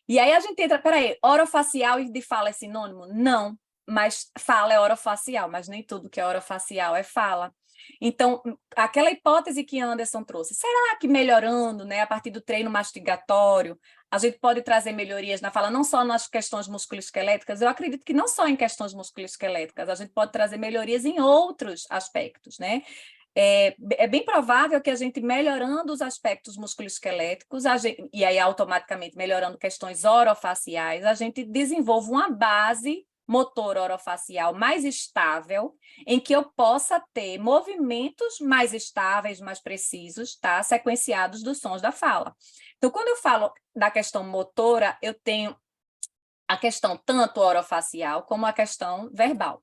E aí a gente entra, peraí, orofacial e de fala é sinônimo? Não, mas fala é orofacial, mas nem tudo que é orofacial é fala. Então, aquela hipótese que Anderson trouxe, será que melhorando, né, a partir do treino mastigatório, a gente pode trazer melhorias na fala, não só nas questões musculoesqueléticas? Eu acredito que não só em questões musculoesqueléticas, a gente pode trazer melhorias em outros aspectos, né? É bem provável que a gente melhorando os aspectos musculoesqueléticos, e aí automaticamente melhorando questões orofaciais, a gente desenvolva uma base motor orofacial mais estável, em que eu possa ter movimentos mais estáveis, mais precisos, tá? Sequenciados dos sons da fala. Então, quando eu falo da questão motora, eu tenho a questão tanto orofacial como a questão verbal.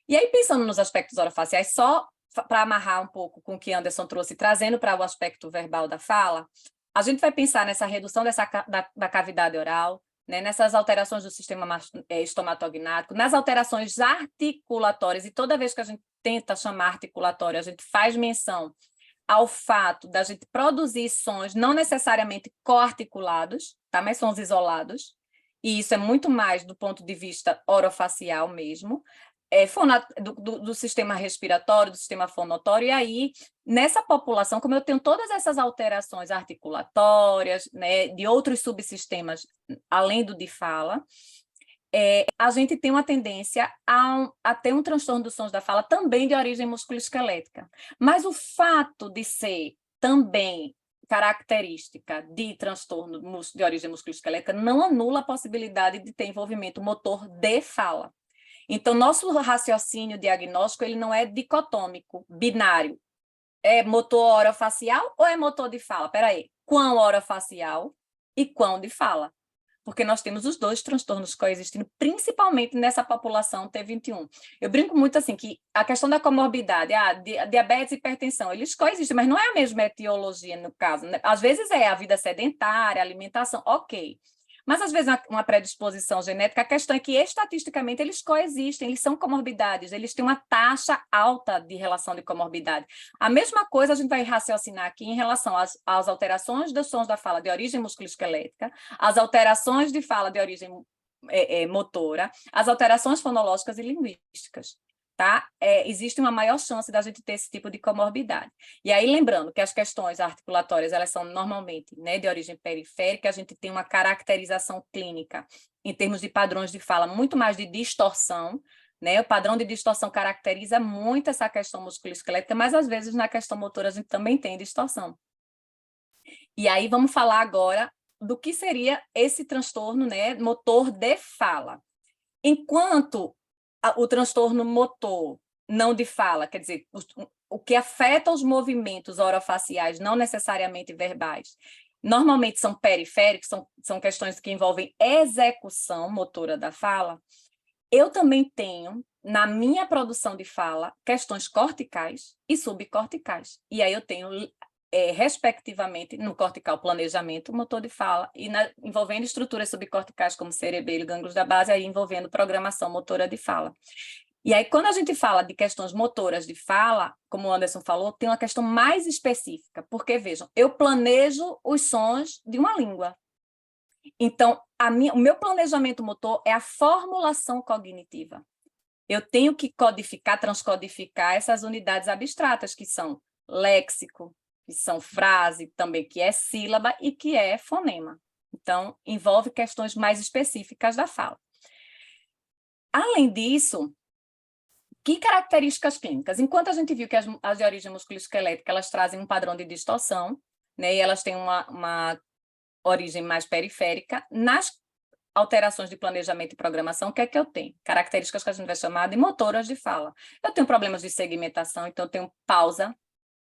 E aí, pensando nos aspectos orofaciais, só para amarrar um pouco com o que Anderson trouxe, trazendo para o aspecto verbal da fala, a gente vai pensar nessa redução da cavidade oral, né, nessas alterações do sistema estomatognático, nas alterações articulatórias, e toda vez que a gente tenta chamar articulatório, a gente faz menção ao fato da gente produzir sons não necessariamente coarticulados, tá, mas sons isolados, e isso é muito mais do ponto de vista orofacial mesmo, do sistema respiratório, do sistema fonotório, e aí, nessa população, como eu tenho todas essas alterações articulatórias, né, de outros subsistemas, além do de fala, a gente tem uma tendência a ter um transtorno dos sons da fala também de origem musculoesquelética. Mas o fato de ser também característica de transtorno de origem musculoesquelética não anula a possibilidade de ter envolvimento motor de fala. Então, nosso raciocínio diagnóstico ele não é dicotômico, binário. É motor orofacial ou é motor de fala? Espera aí, quão orofacial e quão de fala? Porque nós temos os dois transtornos coexistindo, principalmente nessa população T21. Eu brinco muito assim, que a questão da comorbidade, a diabetes e hipertensão, eles coexistem, mas não é a mesma etiologia no caso, né? Às vezes é a vida sedentária, a alimentação, ok. Mas, às vezes, uma predisposição genética, a questão é que, estatisticamente, eles coexistem, eles são comorbidades, eles têm uma taxa alta de relação de comorbidade. A mesma coisa a gente vai raciocinar aqui em relação às alterações dos sons da fala de origem musculoesquelética, as alterações de fala de origem motora, as alterações fonológicas e linguísticas. Tá? Existe uma maior chance da gente ter esse tipo de comorbidade. E aí, lembrando que as questões articulatórias, elas são normalmente, né, de origem periférica, a gente tem uma caracterização clínica em termos de padrões de fala, muito mais de distorção, né? O padrão de distorção caracteriza muito essa questão musculoesquelética, mas às vezes na questão motora a gente também tem distorção. E aí vamos falar agora do que seria esse transtorno, né, motor de fala. Enquanto o transtorno motor, não de fala, quer dizer, o que afeta os movimentos orofaciais, não necessariamente verbais, normalmente são periféricos, são questões que envolvem execução motora da fala. Eu também tenho, na minha produção de fala, questões corticais e subcorticais. E aí eu tenho, respectivamente, no cortical planejamento, motor de fala, e envolvendo estruturas subcorticais como cerebelo, gânglios da base, aí envolvendo programação motora de fala. E aí, quando a gente fala de questões motoras de fala, como o Anderson falou, tem uma questão mais específica, porque, vejam, eu planejo os sons de uma língua. Então, o meu planejamento motor é a formulação cognitiva. Eu tenho que codificar, transcodificar essas unidades abstratas, que são léxico, que são frase, também que é sílaba e que é fonema. Então, envolve questões mais específicas da fala. Além disso, que características clínicas? Enquanto a gente viu que as de origem musculoesquelética, elas trazem um padrão de distorção, né, e elas têm uma origem mais periférica, nas alterações de planejamento e programação, o que é que eu tenho? Características que a gente vai chamar de motoras de fala. Eu tenho problemas de segmentação, então eu tenho pausa,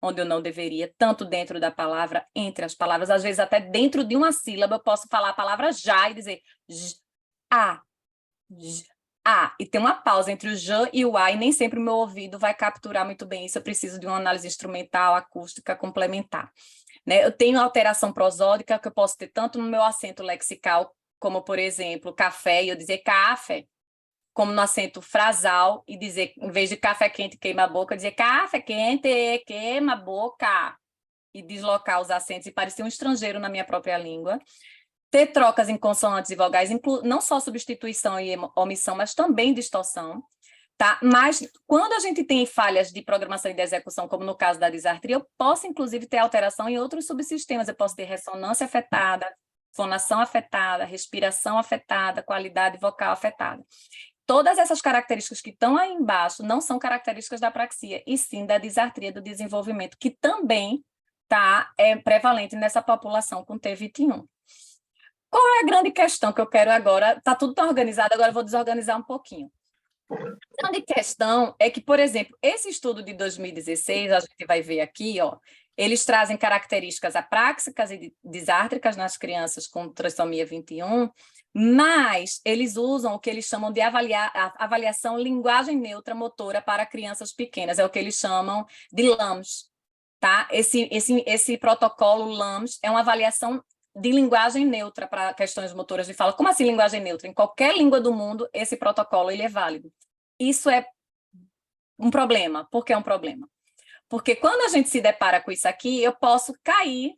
onde eu não deveria, tanto dentro da palavra, entre as palavras, às vezes até dentro de uma sílaba, eu posso falar a palavra já e dizer a, e tem uma pausa entre o j e o a, e nem sempre o meu ouvido vai capturar muito bem isso, eu preciso de uma análise instrumental, acústica, complementar. Né? Eu tenho alteração prosódica, que eu posso ter tanto no meu acento lexical, como, por exemplo, café, e eu dizer café, como no acento frasal, e dizer, em vez de café quente queima a boca, dizer café quente queima a boca, e deslocar os acentos e parecer um estrangeiro na minha própria língua. Ter trocas em consonantes e vogais, não só substituição e omissão, mas também distorção. Tá? Mas quando a gente tem falhas de programação e de execução, como no caso da disartria, eu posso, inclusive, ter alteração em outros subsistemas. Eu posso ter ressonância afetada, fonação afetada, respiração afetada, qualidade vocal afetada. Todas essas características que estão aí embaixo não são características da apraxia, e sim da disartria do desenvolvimento, que também está prevalente nessa população com T21. Qual é a grande questão que eu quero agora? Está tudo tão organizado, agora eu vou desorganizar um pouquinho. A grande questão é que, por exemplo, esse estudo de 2016, a gente vai ver aqui, ó, eles trazem características apráxicas e disártricas nas crianças com trissomia 21, mas eles usam o que eles chamam de avaliação linguagem neutra motora para crianças pequenas, é o que eles chamam de LAMS. Tá? Esse protocolo LAMS é uma avaliação de linguagem neutra para questões motoras de fala. Como assim linguagem neutra? Em qualquer língua do mundo, esse protocolo ele é válido. Isso é um problema. Por que é um problema? Porque quando a gente se depara com isso aqui, eu posso cair,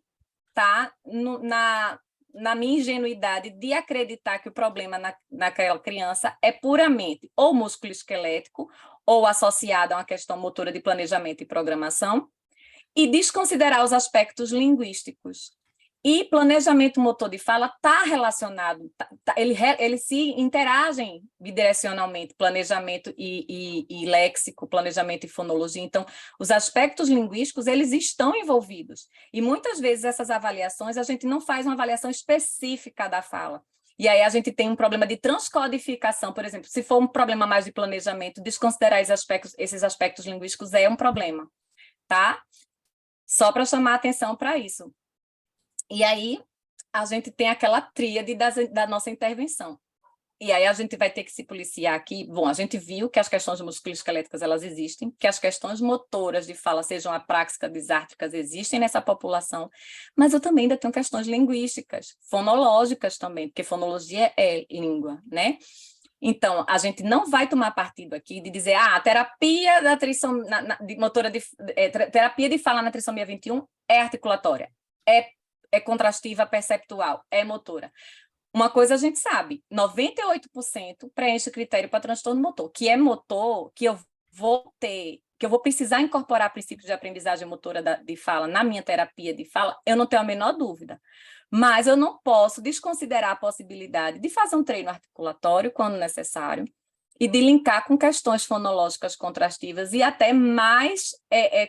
tá, na minha ingenuidade de acreditar que o problema naquela criança é puramente ou músculo-esquelético ou associado a uma questão motora de planejamento e programação, e desconsiderar os aspectos linguísticos. E planejamento motor de fala está relacionado, eles se interagem bidirecionalmente, planejamento e léxico, planejamento e fonologia. Então, os aspectos linguísticos, eles estão envolvidos. E muitas vezes essas avaliações, a gente não faz uma avaliação específica da fala. E aí a gente tem um problema de transcodificação, por exemplo, se for um problema mais de planejamento, desconsiderar esses aspectos linguísticos é um problema, tá? Só para chamar a atenção para isso. E aí, a gente tem aquela tríade da nossa intervenção. E aí, a gente vai ter que se policiar aqui. Bom, a gente viu que as questões musculoesqueléticas, elas existem, que as questões motoras de fala, sejam apráxicas, disárticas, existem nessa população, mas eu também ainda tenho questões linguísticas, fonológicas também, porque fonologia é língua, né? Então, a gente não vai tomar partido aqui de dizer, a terapia da terapia de fala na trissomia 21 é articulatória, é contrastiva perceptual, é motora. Uma coisa a gente sabe, 98% preenche critério para transtorno motor, que é motor, que eu vou precisar incorporar princípios de aprendizagem motora de fala na minha terapia de fala, eu não tenho a menor dúvida. Mas eu não posso desconsiderar a possibilidade de fazer um treino articulatório quando necessário, e de linkar com questões fonológicas contrastivas e até mais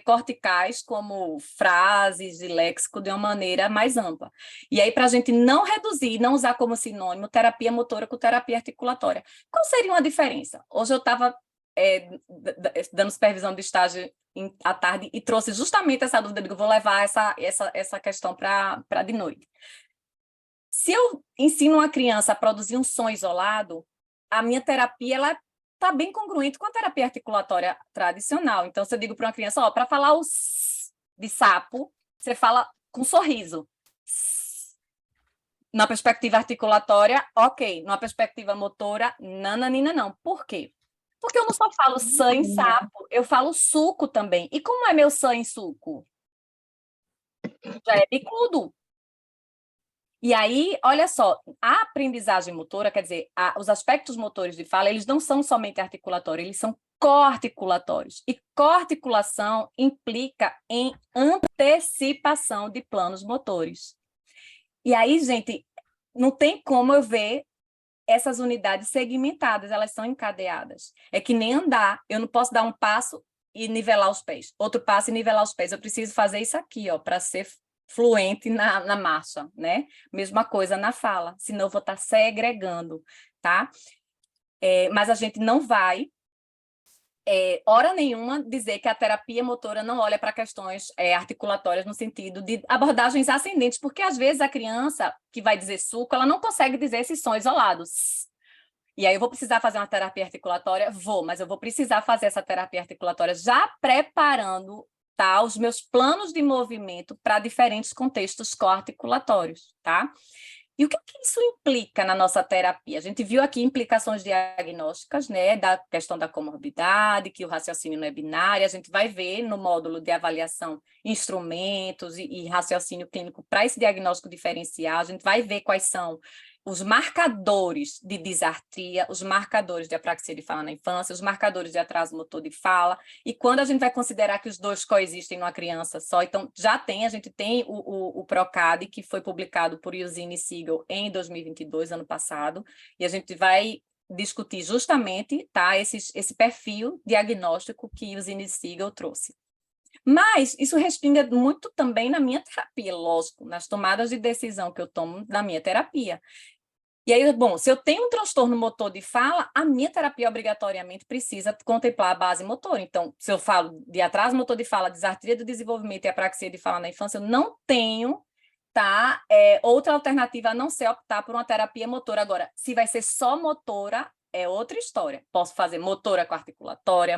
corticais, como frases e léxico, de uma maneira mais ampla. E aí, para a gente não reduzir, não usar como sinônimo terapia motora com terapia articulatória. Qual seria uma diferença? Hoje eu estava dando supervisão de estágio à tarde e trouxe justamente essa dúvida, de que eu vou levar essa questão para de noite. Se eu ensino uma criança a produzir um som isolado, a minha terapia ela está bem congruente com a terapia articulatória tradicional. Então, se eu digo para uma criança, para falar o s de sapo, você fala com sorriso. Na perspectiva articulatória, ok. Na perspectiva motora, nananina, não. Por quê? Porque eu não só falo sã em sapo, eu falo suco também. E como é meu sã em suco? Já é bicudo. E aí, olha só, a aprendizagem motora, quer dizer, os aspectos motores de fala, eles não são somente articulatórios, eles são coarticulatórios. E coarticulação implica em antecipação de planos motores. E aí, gente, não tem como eu ver essas unidades segmentadas, elas são encadeadas. É que nem andar, eu não posso dar um passo e nivelar os pés, outro passo e nivelar os pés. Eu preciso fazer isso aqui, para ser fluente na marcha, né? Mesma coisa na fala, senão eu vou estar segregando, tá? Mas a gente não vai, hora nenhuma, dizer que a terapia motora não olha para questões articulatórias no sentido de abordagens ascendentes, porque às vezes a criança que vai dizer suco, ela não consegue dizer esses sons isolados. E aí eu vou precisar fazer uma terapia articulatória? Mas eu vou precisar fazer essa terapia articulatória já preparando os meus planos de movimento para diferentes contextos coarticulatórios, tá? E o que isso implica na nossa terapia? A gente viu aqui implicações diagnósticas, né, da questão da comorbidade, que o raciocínio não é binário, a gente vai ver no módulo de avaliação instrumentos e raciocínio clínico para esse diagnóstico diferencial, a gente vai ver quais são os marcadores de disartria, os marcadores de apraxia de fala na infância, os marcadores de atraso motor de fala, e quando a gente vai considerar que os dois coexistem numa criança só, então a gente tem o PROCAD, que foi publicado por Eugene Siegel em 2022, ano passado, e a gente vai discutir justamente esse perfil diagnóstico que Eugene Siegel trouxe. Mas isso respinga muito também na minha terapia, lógico, nas tomadas de decisão que eu tomo na minha terapia. E aí, bom, se eu tenho um transtorno motor de fala, a minha terapia obrigatoriamente precisa contemplar a base motora. Então, se eu falo de atraso motor de fala, disartria do desenvolvimento e apraxia de fala na infância, eu não tenho outra alternativa a não ser optar por uma terapia motora. Agora, se vai ser só motora, é outra história. Posso fazer motora coarticulatória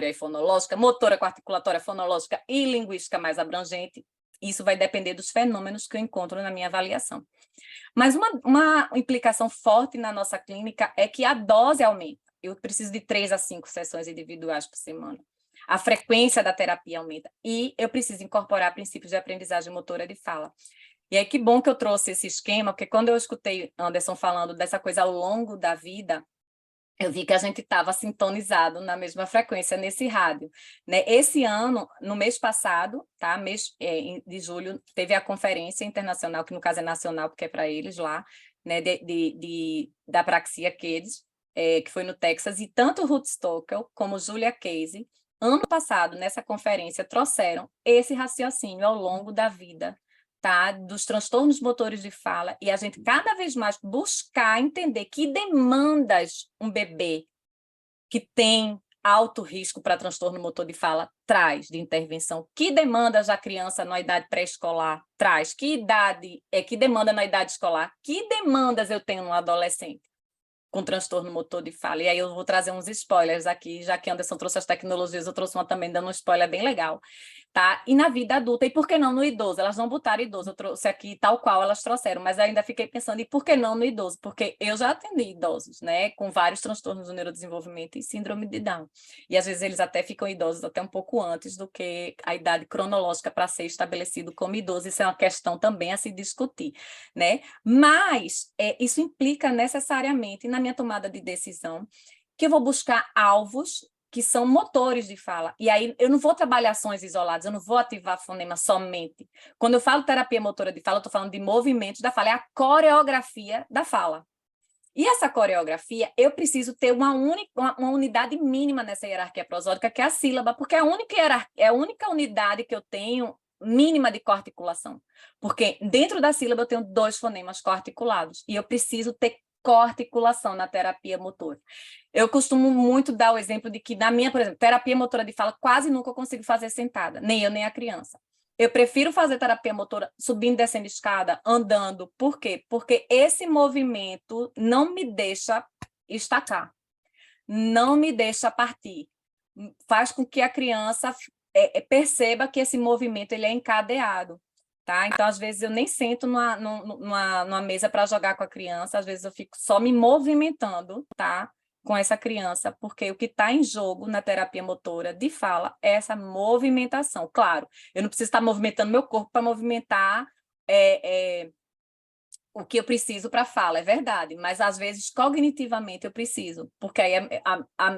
e fonológica, motora coarticulatória, fonológica e linguística mais abrangente. Isso vai depender dos fenômenos que eu encontro na minha avaliação. Mas uma implicação forte na nossa clínica é que a dose aumenta. Eu preciso de 3 a 5 sessões individuais por semana. A frequência da terapia aumenta. E eu preciso incorporar princípios de aprendizagem motora de fala. E aí, que bom que eu trouxe esse esquema, porque quando eu escutei Anderson falando dessa coisa ao longo da vida, eu vi que a gente estava sintonizado na mesma frequência nesse rádio, né? Esse ano, no mês passado, tá? De julho, teve a conferência internacional, que no caso é nacional, porque é para eles lá, né? Da Praxia Kids, que foi no Texas, e tanto Ruth Stockel como Julia Casey, ano passado, nessa conferência, trouxeram esse raciocínio ao longo da vida, tá? Dos transtornos motores de fala, e a gente cada vez mais buscar entender que demandas um bebê que tem alto risco para transtorno motor de fala traz de intervenção, que demandas a criança na idade pré-escolar traz, que demanda na idade escolar, que demandas eu tenho no adolescente com transtorno motor de fala. E aí eu vou trazer uns spoilers aqui, já que Anderson trouxe as tecnologias, eu trouxe uma também dando um spoiler bem legal, tá? E na vida adulta, e por que não no idoso? Elas não botaram idoso, eu trouxe aqui tal qual elas trouxeram, mas eu ainda fiquei pensando, e por que não no idoso? Porque eu já atendi idosos, né, com vários transtornos do neurodesenvolvimento e síndrome de Down. E às vezes eles até ficam idosos até um pouco antes do que a idade cronológica para ser estabelecido como idoso. Isso é uma questão também a se discutir, né? Mas isso implica necessariamente na minha tomada de decisão que eu vou buscar alvos que são motores de fala. E aí eu não vou trabalhar ações isoladas, eu não vou ativar fonema somente. Quando eu falo terapia motora de fala, eu estou falando de movimentos da fala, é a coreografia da fala. E essa coreografia, eu preciso ter uma unidade mínima nessa hierarquia prosódica, que é a sílaba, porque é a única unidade que eu tenho mínima de coarticulação. Porque dentro da sílaba eu tenho 2 fonemas coarticulados, e eu preciso ter coarticulação na terapia motora. Eu costumo muito dar o exemplo de que na minha, por exemplo, terapia motora de fala, quase nunca eu consigo fazer sentada, nem eu nem a criança. Eu prefiro fazer terapia motora subindo e descendo escada, andando. Por quê? Porque esse movimento não me deixa estacar, não me deixa partir. Faz com que a criança perceba que esse movimento ele é encadeado. Tá? Então, às vezes, eu nem sento numa mesa para jogar com a criança, às vezes eu fico só me movimentando, tá? Com essa criança, porque o que está em jogo na terapia motora de fala é essa movimentação. Claro, eu não preciso estar movimentando meu corpo para movimentar o que eu preciso para fala, é verdade, mas às vezes cognitivamente eu preciso, porque aí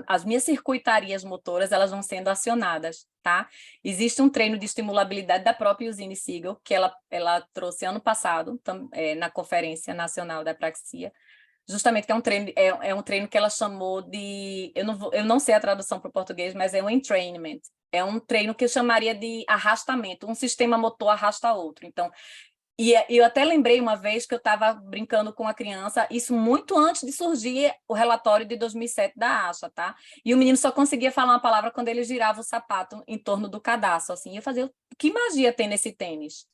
as minhas circuitarias motoras elas vão sendo acionadas, tá? Existe um treino de estimulabilidade da própria Eugenie Siegel, que ela trouxe ano passado, na Conferência Nacional da Praxia, justamente que é um treino que ela chamou de, eu não sei a tradução para o português, mas é um entrainment, é um treino que eu chamaria de arrastamento, um sistema motor arrasta outro. Então, e eu até lembrei uma vez que eu estava brincando com a criança, isso muito antes de surgir o relatório de 2007 da ASHA, tá? E o menino só conseguia falar uma palavra quando ele girava o sapato em torno do cadastro, assim. Eu fazia, que magia tem nesse tênis?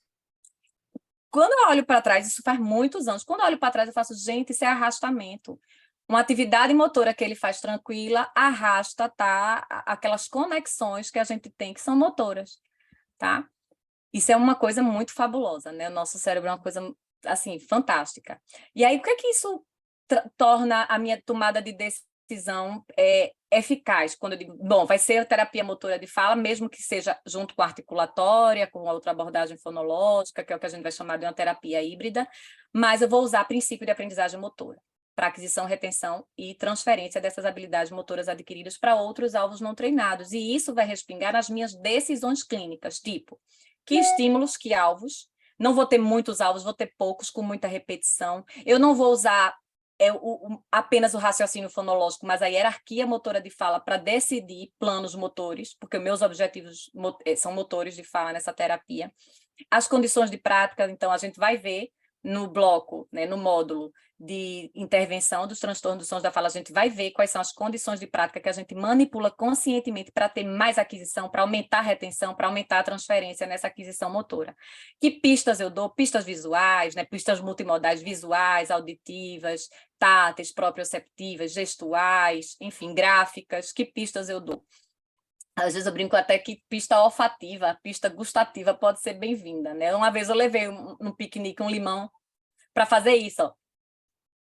Quando eu olho para trás, isso faz muitos anos, quando eu olho para trás eu faço, gente, isso é arrastamento. Uma atividade motora que ele faz tranquila, arrasta, tá? Aquelas conexões que a gente tem que são motoras, tá? Isso é uma coisa muito fabulosa, né? O nosso cérebro é uma coisa, assim, fantástica. E aí, o que é que isso torna a minha tomada de decisão eficaz? Quando eu digo, bom, vai ser a terapia motora de fala, mesmo que seja junto com a articulatória, com outra abordagem fonológica, que é o que a gente vai chamar de uma terapia híbrida, mas eu vou usar princípio de aprendizagem motora para aquisição, retenção e transferência dessas habilidades motoras adquiridas para outros alvos não treinados. E isso vai respingar nas minhas decisões clínicas, tipo, que estímulos, que alvos. Não vou ter muitos alvos, vou ter poucos, com muita repetição. Eu não vou usar apenas o raciocínio fonológico, mas a hierarquia motora de fala para decidir planos motores, porque meus objetivos são motores de fala nessa terapia. As condições de prática, então, a gente vai ver no bloco, né, no módulo de intervenção dos transtornos dos sons da fala, a gente vai ver quais são as condições de prática que a gente manipula conscientemente para ter mais aquisição, para aumentar a retenção, para aumentar a transferência nessa aquisição motora. Que pistas eu dou? Pistas visuais, né, pistas multimodais visuais, auditivas, táteis, proprioceptivas, gestuais, enfim, gráficas. Que pistas eu dou? Às vezes eu brinco até que pista olfativa, pista gustativa pode ser bem-vinda, né? Uma vez eu levei num piquenique um limão para fazer isso, ó.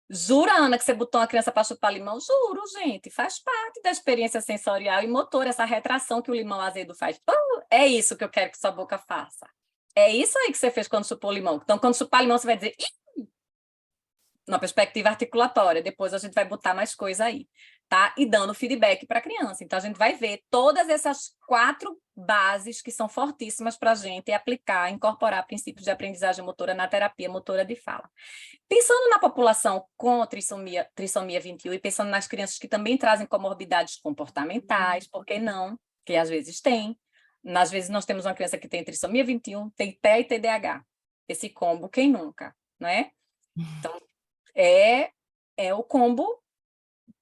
Jura, Ana, que você botou uma criança para chupar limão? Juro, gente, faz parte da experiência sensorial e motora, essa retração que o limão azedo faz. É isso que eu quero que sua boca faça. É isso aí que você fez quando chupou limão. Então, quando chupar limão, você vai dizer... na perspectiva articulatória, depois a gente vai botar mais coisa aí, tá? E dando feedback para a criança. Então, a gente vai ver todas essas 4 bases que são fortíssimas para a gente aplicar, incorporar princípios de aprendizagem motora na terapia motora de fala. Pensando na população com trissomia 21 e pensando nas crianças que também trazem comorbidades comportamentais, por que não? Que às vezes tem. Às vezes nós temos uma criança que tem trissomia 21, tem TEA e TDAH. Esse combo, quem nunca, não é? Então, é o combo.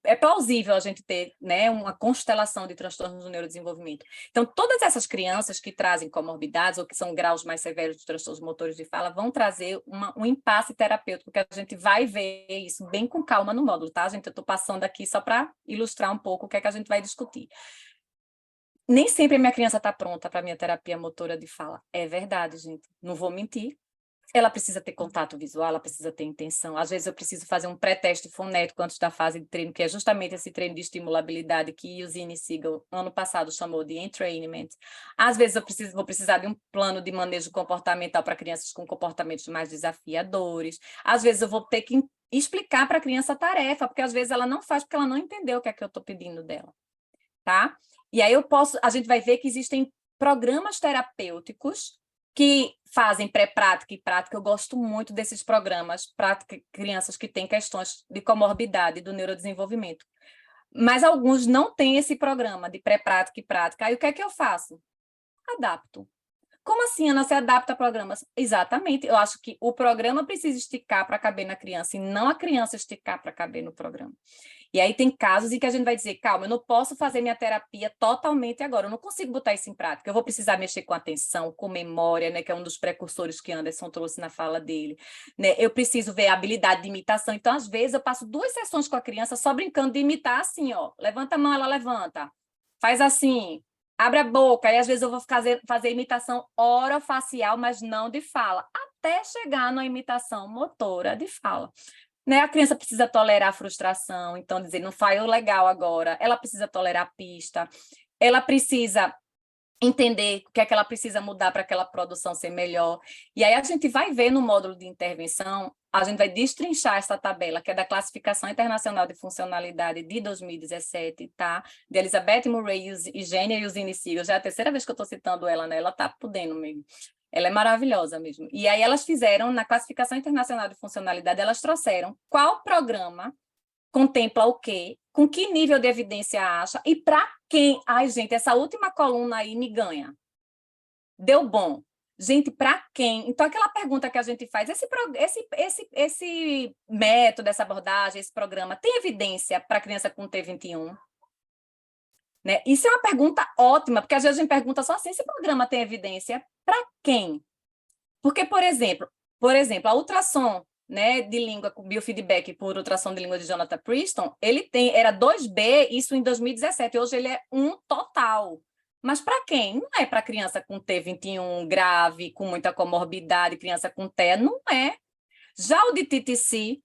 É plausível a gente ter, né, uma constelação de transtornos do neurodesenvolvimento. Então, todas essas crianças que trazem comorbidades ou que são graus mais severos de transtornos motores de fala vão trazer um impasse terapêutico, que a gente vai ver isso bem com calma no módulo, tá, gente? Eu estou passando aqui só para ilustrar um pouco o que é que a gente vai discutir. Nem sempre a minha criança está pronta para a minha terapia motora de fala. É verdade, gente. Não vou mentir. Ela precisa ter contato visual, ela precisa ter intenção. Às vezes eu preciso fazer um pré-teste fonético antes da fase de treino, que é justamente esse treino de estimulabilidade que Eugene Siegel, ano passado, chamou de entrainment. Às vezes eu vou precisar de um plano de manejo comportamental para crianças com comportamentos mais desafiadores. Às vezes eu vou ter que explicar para a criança a tarefa, porque às vezes ela não faz porque ela não entendeu o que é que eu estou pedindo dela. Tá? E aí a gente vai ver que existem programas terapêuticos que fazem pré-prática e prática. Eu gosto muito desses programas, prática, crianças que têm questões de comorbidade do neurodesenvolvimento. Mas alguns não têm esse programa de pré-prática e prática. Aí o que é que eu faço? Adapto. Como assim, Ana, você adapta programas? Exatamente, eu acho que o programa precisa esticar para caber na criança e não a criança esticar para caber no programa. E aí tem casos em que a gente vai dizer, calma, eu não posso fazer minha terapia totalmente agora, eu não consigo botar isso em prática, eu vou precisar mexer com atenção, com memória, né, que é um dos precursores que Anderson trouxe na fala dele, né, eu preciso ver a habilidade de imitação, então às vezes eu passo 2 sessões com a criança só brincando de imitar assim, ó, levanta a mão, ela levanta, faz assim, abre a boca, e às vezes eu vou fazer imitação orofacial, mas não de fala, até chegar na imitação motora de fala. Né? A criança precisa tolerar a frustração, então dizer, não falhou legal agora, ela precisa tolerar a pista, ela precisa entender o que é que ela precisa mudar para aquela produção ser melhor. E aí a gente vai ver no módulo de intervenção, a gente vai destrinchar essa tabela, que é da Classificação Internacional de Funcionalidade de 2017, tá? De Elizabeth Murray e Gênia Eugene Siegel. Já é a 3ª vez que eu estou citando ela, né? Ela está podendo mesmo. Ela é maravilhosa mesmo. E aí elas fizeram, na Classificação Internacional de Funcionalidade, elas trouxeram qual programa contempla o quê, com que nível de evidência acha e para quem. Ai, gente, essa última coluna aí me ganha. Deu bom. Gente, para quem? Então, aquela pergunta que a gente faz, esse método, essa abordagem, esse programa, tem evidência para criança com T21? Né? Isso é uma pergunta ótima, porque às vezes a gente pergunta só assim, esse programa tem evidência para quem? Porque, por exemplo, a ultrassom, né, de língua com biofeedback por ultrassom de língua de Jonathan Preston, era 2B, isso em 2017, hoje ele é 1 total. Mas para quem? Não é para criança com T21 grave, com muita comorbidade, criança com TEA, não é. Já o de TTC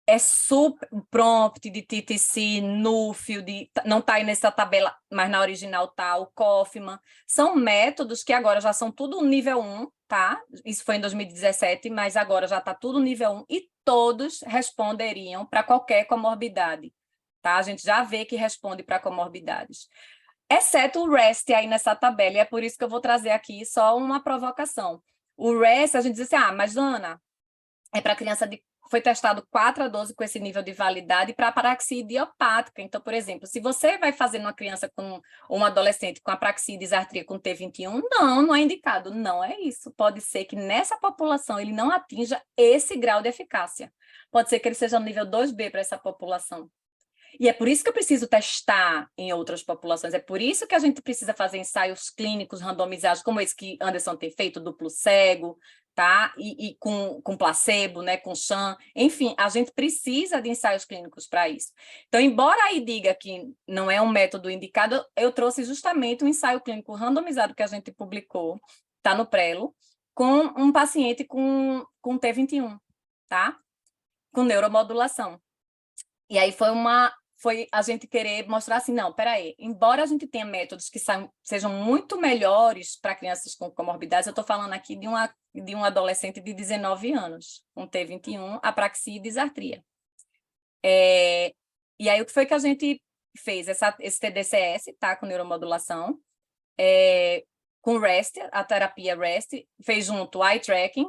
é super prompt de TTC, NUFIO, não está aí nessa tabela, mas na original está o Kaufman. São métodos que agora já são tudo nível 1, tá? Isso foi em 2017, mas agora já está tudo nível 1 e todos responderiam para qualquer comorbidade, tá? A gente já vê que responde para comorbidades. Exceto o REST aí nessa tabela, e é por isso que eu vou trazer aqui só uma provocação. O REST, a gente diz assim, mas Ana, é para criança foi testado 4 a 12 com esse nível de validade para apraxia idiopática. Então, por exemplo, se você vai fazer uma criança ou um adolescente com apraxia e disartria com T21, não é indicado. Não é isso. Pode ser que nessa população ele não atinja esse grau de eficácia. Pode ser que ele seja no nível 2B para essa população. E é por isso que eu preciso testar em outras populações, é por isso que a gente precisa fazer ensaios clínicos randomizados, como esse que Anderson tem feito, duplo cego, tá? E com placebo, né? Com sham, enfim, a gente precisa de ensaios clínicos para isso. Então, embora aí diga que não é um método indicado, eu trouxe justamente um ensaio clínico randomizado que a gente publicou, tá no Prelo, com um paciente com T21, tá? Com neuromodulação. E aí foi a gente querer mostrar assim, não, peraí, embora a gente tenha métodos que sejam muito melhores para crianças com comorbidades, eu estou falando aqui de um adolescente de 19 anos, com T21, apraxia e disartria. E aí o que foi que a gente fez esse TDCS, tá? Com neuromodulação, com REST, a terapia REST, fez junto eye tracking,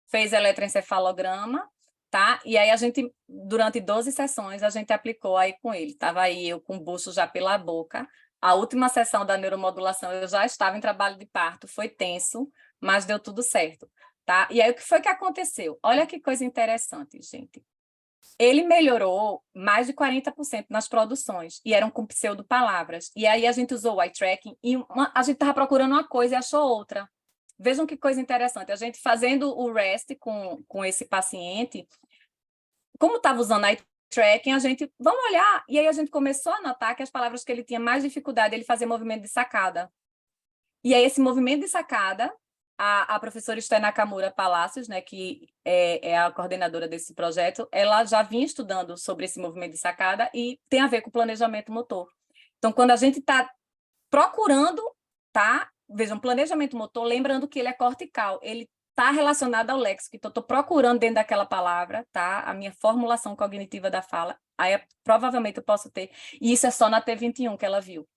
fez eletroencefalograma, tá? E aí a gente, durante 12 sessões, a gente aplicou aí com ele. Tava aí eu com o bucho já pela boca. A última sessão da neuromodulação eu já estava em trabalho de parto, foi tenso, mas deu tudo certo, tá? E aí o que foi que aconteceu? Olha que coisa interessante, gente. Ele melhorou mais de 40% nas produções, e eram com pseudopalavras. E aí a gente usou o eye tracking, e a gente estava procurando uma coisa e achou outra. Vejam que coisa interessante, a gente fazendo o REST com esse paciente, como estava usando eye tracking, a gente, vamos olhar, e aí a gente começou a notar que as palavras que ele tinha mais dificuldade, ele fazia movimento de sacada. E aí esse movimento de sacada, a professora Esther Nakamura Palacios, né, que é a coordenadora desse projeto, ela já vinha estudando sobre esse movimento de sacada e tem a ver com o planejamento motor. Então, quando a gente está procurando, tá? Vejam, planejamento motor, lembrando que ele é cortical, ele está relacionado ao léxico, então estou procurando dentro daquela palavra, tá? A minha formulação cognitiva da fala, aí provavelmente eu posso ter, e isso é só na T21 que ela viu,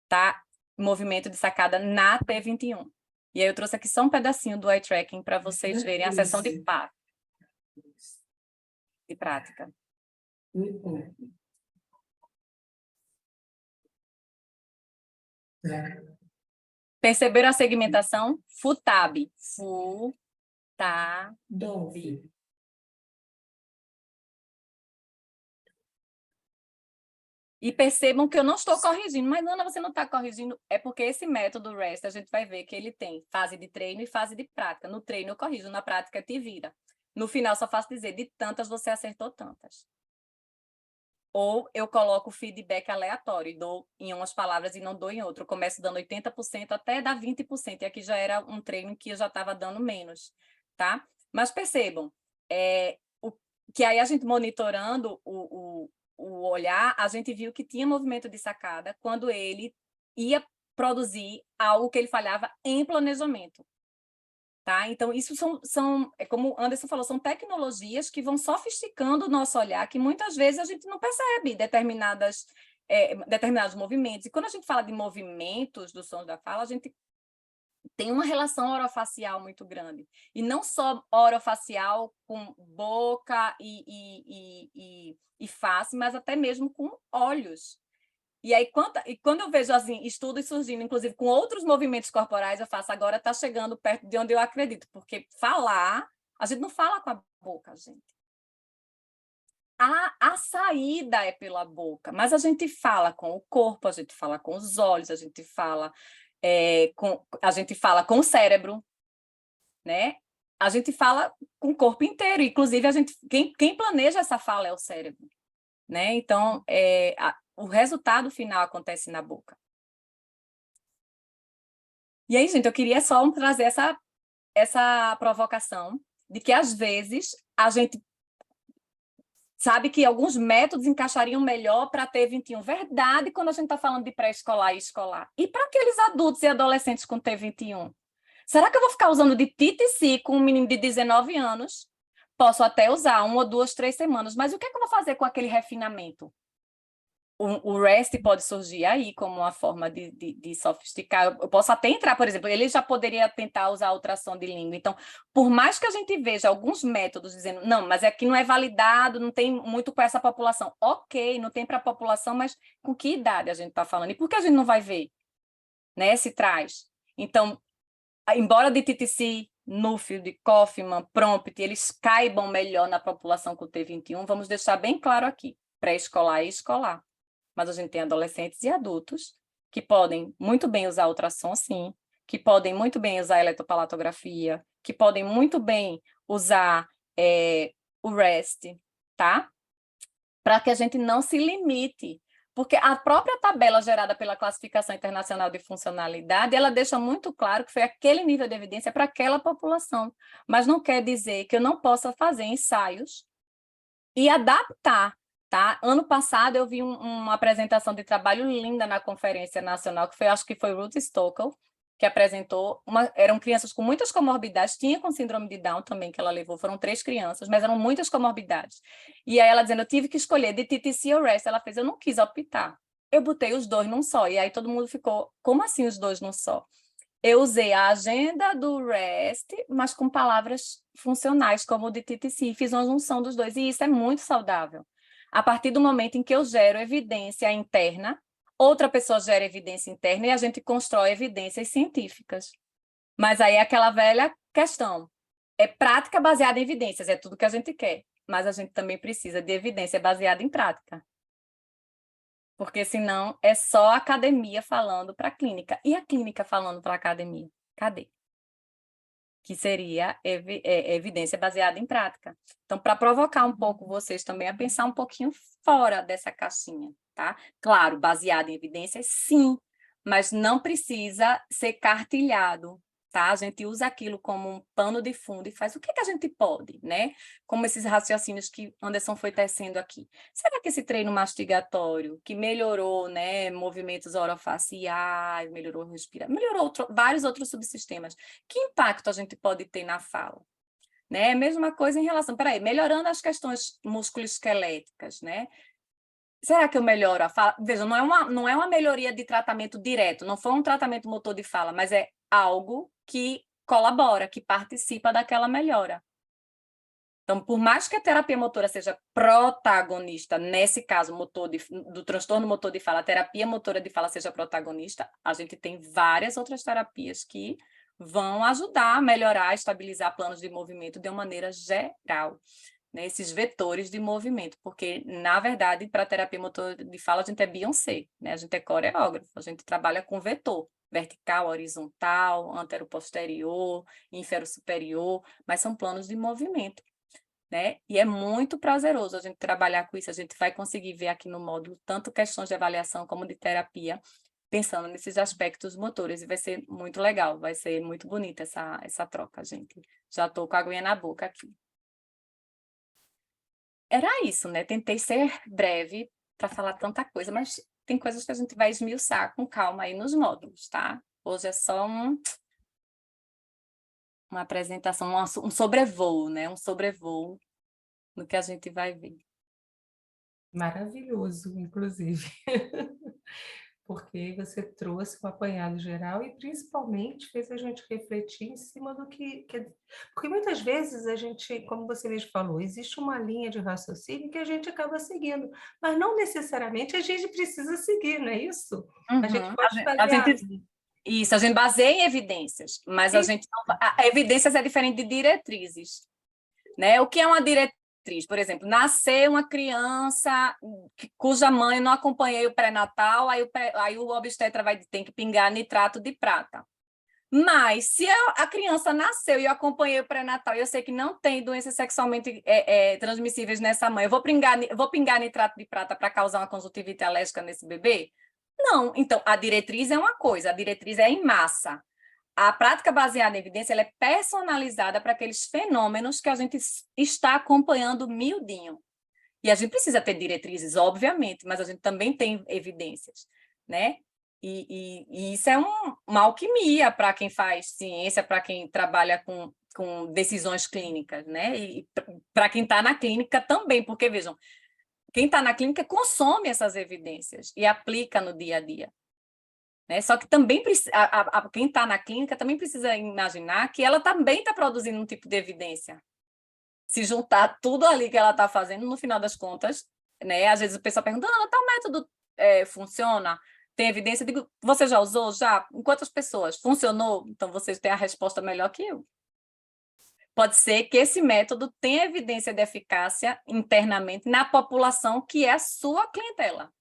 tá? Movimento de sacada na T21. E aí eu trouxe aqui só um pedacinho do eye tracking para vocês verem a sessão de prática. Perceberam a segmentação? FUTAB. FUTAB. E percebam que eu não estou corrigindo. Mas, Ana, você não está corrigindo. É porque esse método REST, a gente vai ver que ele tem fase de treino e fase de prática. No treino eu corrijo, na prática te vira. No final só faço dizer, de tantas você acertou tantas. Ou eu coloco feedback aleatório e dou em umas palavras e não dou em outra. Eu começo dando 80% até dar 20%. E aqui já era um treino que eu já estava dando menos, tá? Mas percebam, que aí a gente monitorando o olhar, a gente viu que tinha movimento de sacada quando ele ia produzir algo que ele falhava em planejamento. Tá? Então, isso como o Anderson falou, são tecnologias que vão sofisticando o nosso olhar, que muitas vezes a gente não percebe determinados movimentos. E quando a gente fala de movimentos dos sons da fala, a gente tem uma relação orofacial muito grande. E não só orofacial com boca e face, mas até mesmo com olhos. E aí, quando eu vejo assim, estudos surgindo, inclusive com outros movimentos corporais, eu faço, agora está chegando perto de onde eu acredito, porque falar, a gente não fala com a boca, gente. A saída é pela boca, mas a gente fala com o corpo, a gente fala com os olhos, a gente fala com o cérebro, né? A gente fala com o corpo inteiro, inclusive quem planeja essa fala é o cérebro, né? Então, o resultado final acontece na boca. E aí, gente, eu queria só trazer essa provocação de que, às vezes, a gente sabe que alguns métodos encaixariam melhor para T21. Verdade, quando a gente está falando de pré-escolar e escolar. E para aqueles adultos e adolescentes com T21? Será que eu vou ficar usando de TTC com um menino de 19 anos? Posso até usar 1 ou 2, 3 semanas, mas o que é que eu vou fazer com aquele refinamento? O REST pode surgir aí como uma forma de sofisticar. Eu posso até entrar, por exemplo, ele já poderia tentar usar a ultrassom de língua. Então, por mais que a gente veja alguns métodos dizendo, não, mas aqui não é validado, não tem muito com essa população. Ok, não tem para a população, mas com que idade a gente está falando? E por que a gente não vai ver, né, se traz? Então, embora de TTC, Nuffield, Kaufman, Prompt, eles caibam melhor na população com T21, vamos deixar bem claro aqui, pré-escolar e escolar. Mas a gente tem adolescentes e adultos que podem muito bem usar ultrassom, sim, que podem muito bem usar eletropalatografia, que podem muito bem usar o REST, tá? Para que a gente não se limite, porque a própria tabela gerada pela Classificação Internacional de Funcionalidade, ela deixa muito claro que foi aquele nível de evidência para aquela população, mas não quer dizer que eu não possa fazer ensaios e adaptar. Tá? Ano passado eu vi uma apresentação de trabalho linda na Conferência Nacional, acho que foi Ruth Stockel, que apresentou, eram crianças com muitas comorbidades, tinha com síndrome de Down também que ela levou, foram 3 crianças, mas eram muitas comorbidades. E aí ela dizendo, eu tive que escolher de TTC ou REST, ela fez, eu não quis optar. eu botei os dois num só. E aí todo mundo ficou, como assim os dois num só? Eu usei a agenda do REST, mas com palavras funcionais, como o de TTC, fiz uma junção dos dois, e isso é muito saudável. A partir do momento em que eu gero evidência interna, outra pessoa gera evidência interna e a gente constrói evidências científicas. Mas aí é aquela velha questão, é prática baseada em evidências, é tudo que a gente quer, mas a gente também precisa de evidência baseada em prática. Porque senão é só a academia falando para a clínica. E a clínica falando para a academia? Cadê? Que seria evidência baseada em prática. Então, para provocar um pouco vocês também a pensar um pouquinho fora dessa caixinha, tá? Claro, baseado em evidências, sim, mas não precisa ser cartilhado, tá? A gente usa aquilo como um pano de fundo e faz o que que a gente pode, né? Como esses raciocínios que Anderson foi tecendo aqui. Será que esse treino mastigatório, que melhorou, né, movimentos orofaciais, melhorou respiração, melhorou vários outros subsistemas, que impacto a gente pode ter na fala? Né? Mesma coisa em relação, peraí, melhorando as questões musculoesqueléticas, né? Será que eu melhoro a fala? Veja, não é uma melhoria de tratamento direto, não foi um tratamento motor de fala, mas é algo que colabora, que participa daquela melhora. Então, por mais que a terapia motora seja protagonista, nesse caso, do transtorno motor de fala, a terapia motora de fala seja protagonista, a gente tem várias outras terapias que vão ajudar a melhorar, estabilizar planos de movimento de uma maneira geral, né? Esses vetores de movimento, porque, na verdade, para a terapia motora de fala, a gente é Beyoncé, né? A gente é coreógrafo, a gente trabalha com vetor, vertical, horizontal, antero-posterior, infero-superior, mas são planos de movimento, né? E é muito prazeroso a gente trabalhar com isso, a gente vai conseguir ver aqui no módulo tanto questões de avaliação como de terapia, pensando nesses aspectos motores, e vai ser muito legal, vai ser muito bonita essa troca, gente. Já estou com a aguinha na boca aqui. Era isso, né? Tentei ser breve para falar tanta coisa, mas tem coisas que a gente vai esmiuçar com calma aí nos módulos, tá? Hoje é só uma apresentação, um sobrevoo, né? Um sobrevoo no que a gente vai ver. Maravilhoso, inclusive, porque você trouxe um apanhado geral e principalmente fez a gente refletir em cima do porque muitas vezes a gente, como você mesmo falou, existe uma linha de raciocínio que a gente acaba seguindo, mas não necessariamente a gente precisa seguir, não é isso? A gente Uhum. pode fazer Isso, a gente baseia em evidências, mas a gente evidências é diferente de diretrizes, né? O que é uma diretriz? Por exemplo, nascer uma criança cuja mãe não acompanhei o pré-natal, aí o obstetra tem que pingar nitrato de prata. Mas, se a criança nasceu e eu acompanhei o pré-natal e eu sei que não tem doenças sexualmente transmissíveis nessa mãe, eu vou pingar nitrato de prata para causar uma conjuntivite alérgica nesse bebê? Não. Então, a diretriz é uma coisa, a diretriz é em massa. A prática baseada em evidência ela é personalizada para aqueles fenômenos que a gente está acompanhando miudinho. E a gente precisa ter diretrizes, obviamente, mas a gente também tem evidências, né? E isso é uma alquimia para quem faz ciência, para quem trabalha com decisões clínicas, né? E para quem está na clínica também, porque, vejam, quem está na clínica consome essas evidências e aplica no dia a dia. Né? Só que também quem está na clínica também precisa imaginar que ela também está produzindo um tipo de evidência. Se juntar tudo ali que ela está fazendo, no final das contas, né? Às vezes o pessoal pergunta, tal método funciona? Tem evidência? Eu digo, você já usou? Já? Em quantas pessoas? Funcionou? Então, vocês têm a resposta melhor que eu. Pode ser que esse método tenha evidência de eficácia internamente na população que é a sua clientela.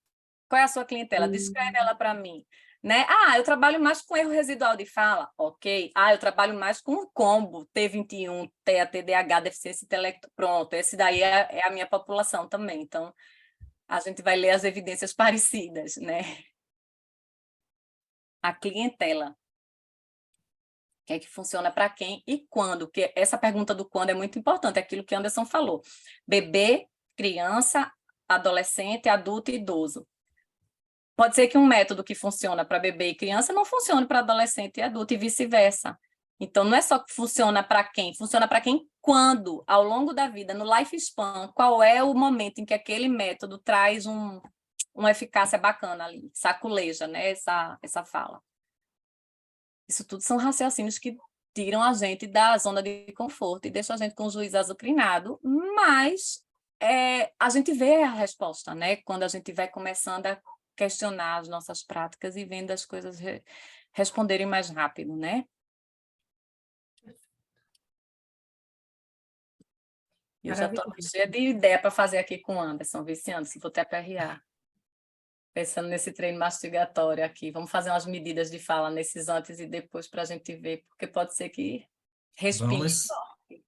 Qual é a sua clientela? Descreve ela para mim. Né? Eu trabalho mais com erro residual de fala. Ok. Eu trabalho mais com combo, T21, TEA, TDAH, deficiência intelectual. Pronto, esse daí é a minha população também. Então, a gente vai ler as evidências parecidas, né? A clientela. O que é que funciona para quem e quando? Porque essa pergunta do quando é muito importante, é aquilo que Anderson falou. Bebê, criança, adolescente, adulto e idoso. Pode ser que um método que funciona para bebê e criança não funcione para adolescente e adulto e vice-versa. Então, não é só que funciona para quem, funciona para quem quando, ao longo da vida, no lifespan, qual é o momento em que aquele método traz uma eficácia bacana ali, saculeja, né, essa fala. Isso tudo são raciocínios que tiram a gente da zona de conforto e deixam a gente com o juiz azucrinado, mas a gente vê a resposta, né? Quando a gente vai começando a questionar as nossas práticas e vendo as coisas responderem mais rápido, né? Eu já estou cheia de ideia para fazer aqui com o Anderson Viciano, se for TPRA. Pensando nesse treino mastigatório aqui. Vamos fazer umas medidas de fala nesses antes e depois para a gente ver, porque pode ser que respingue.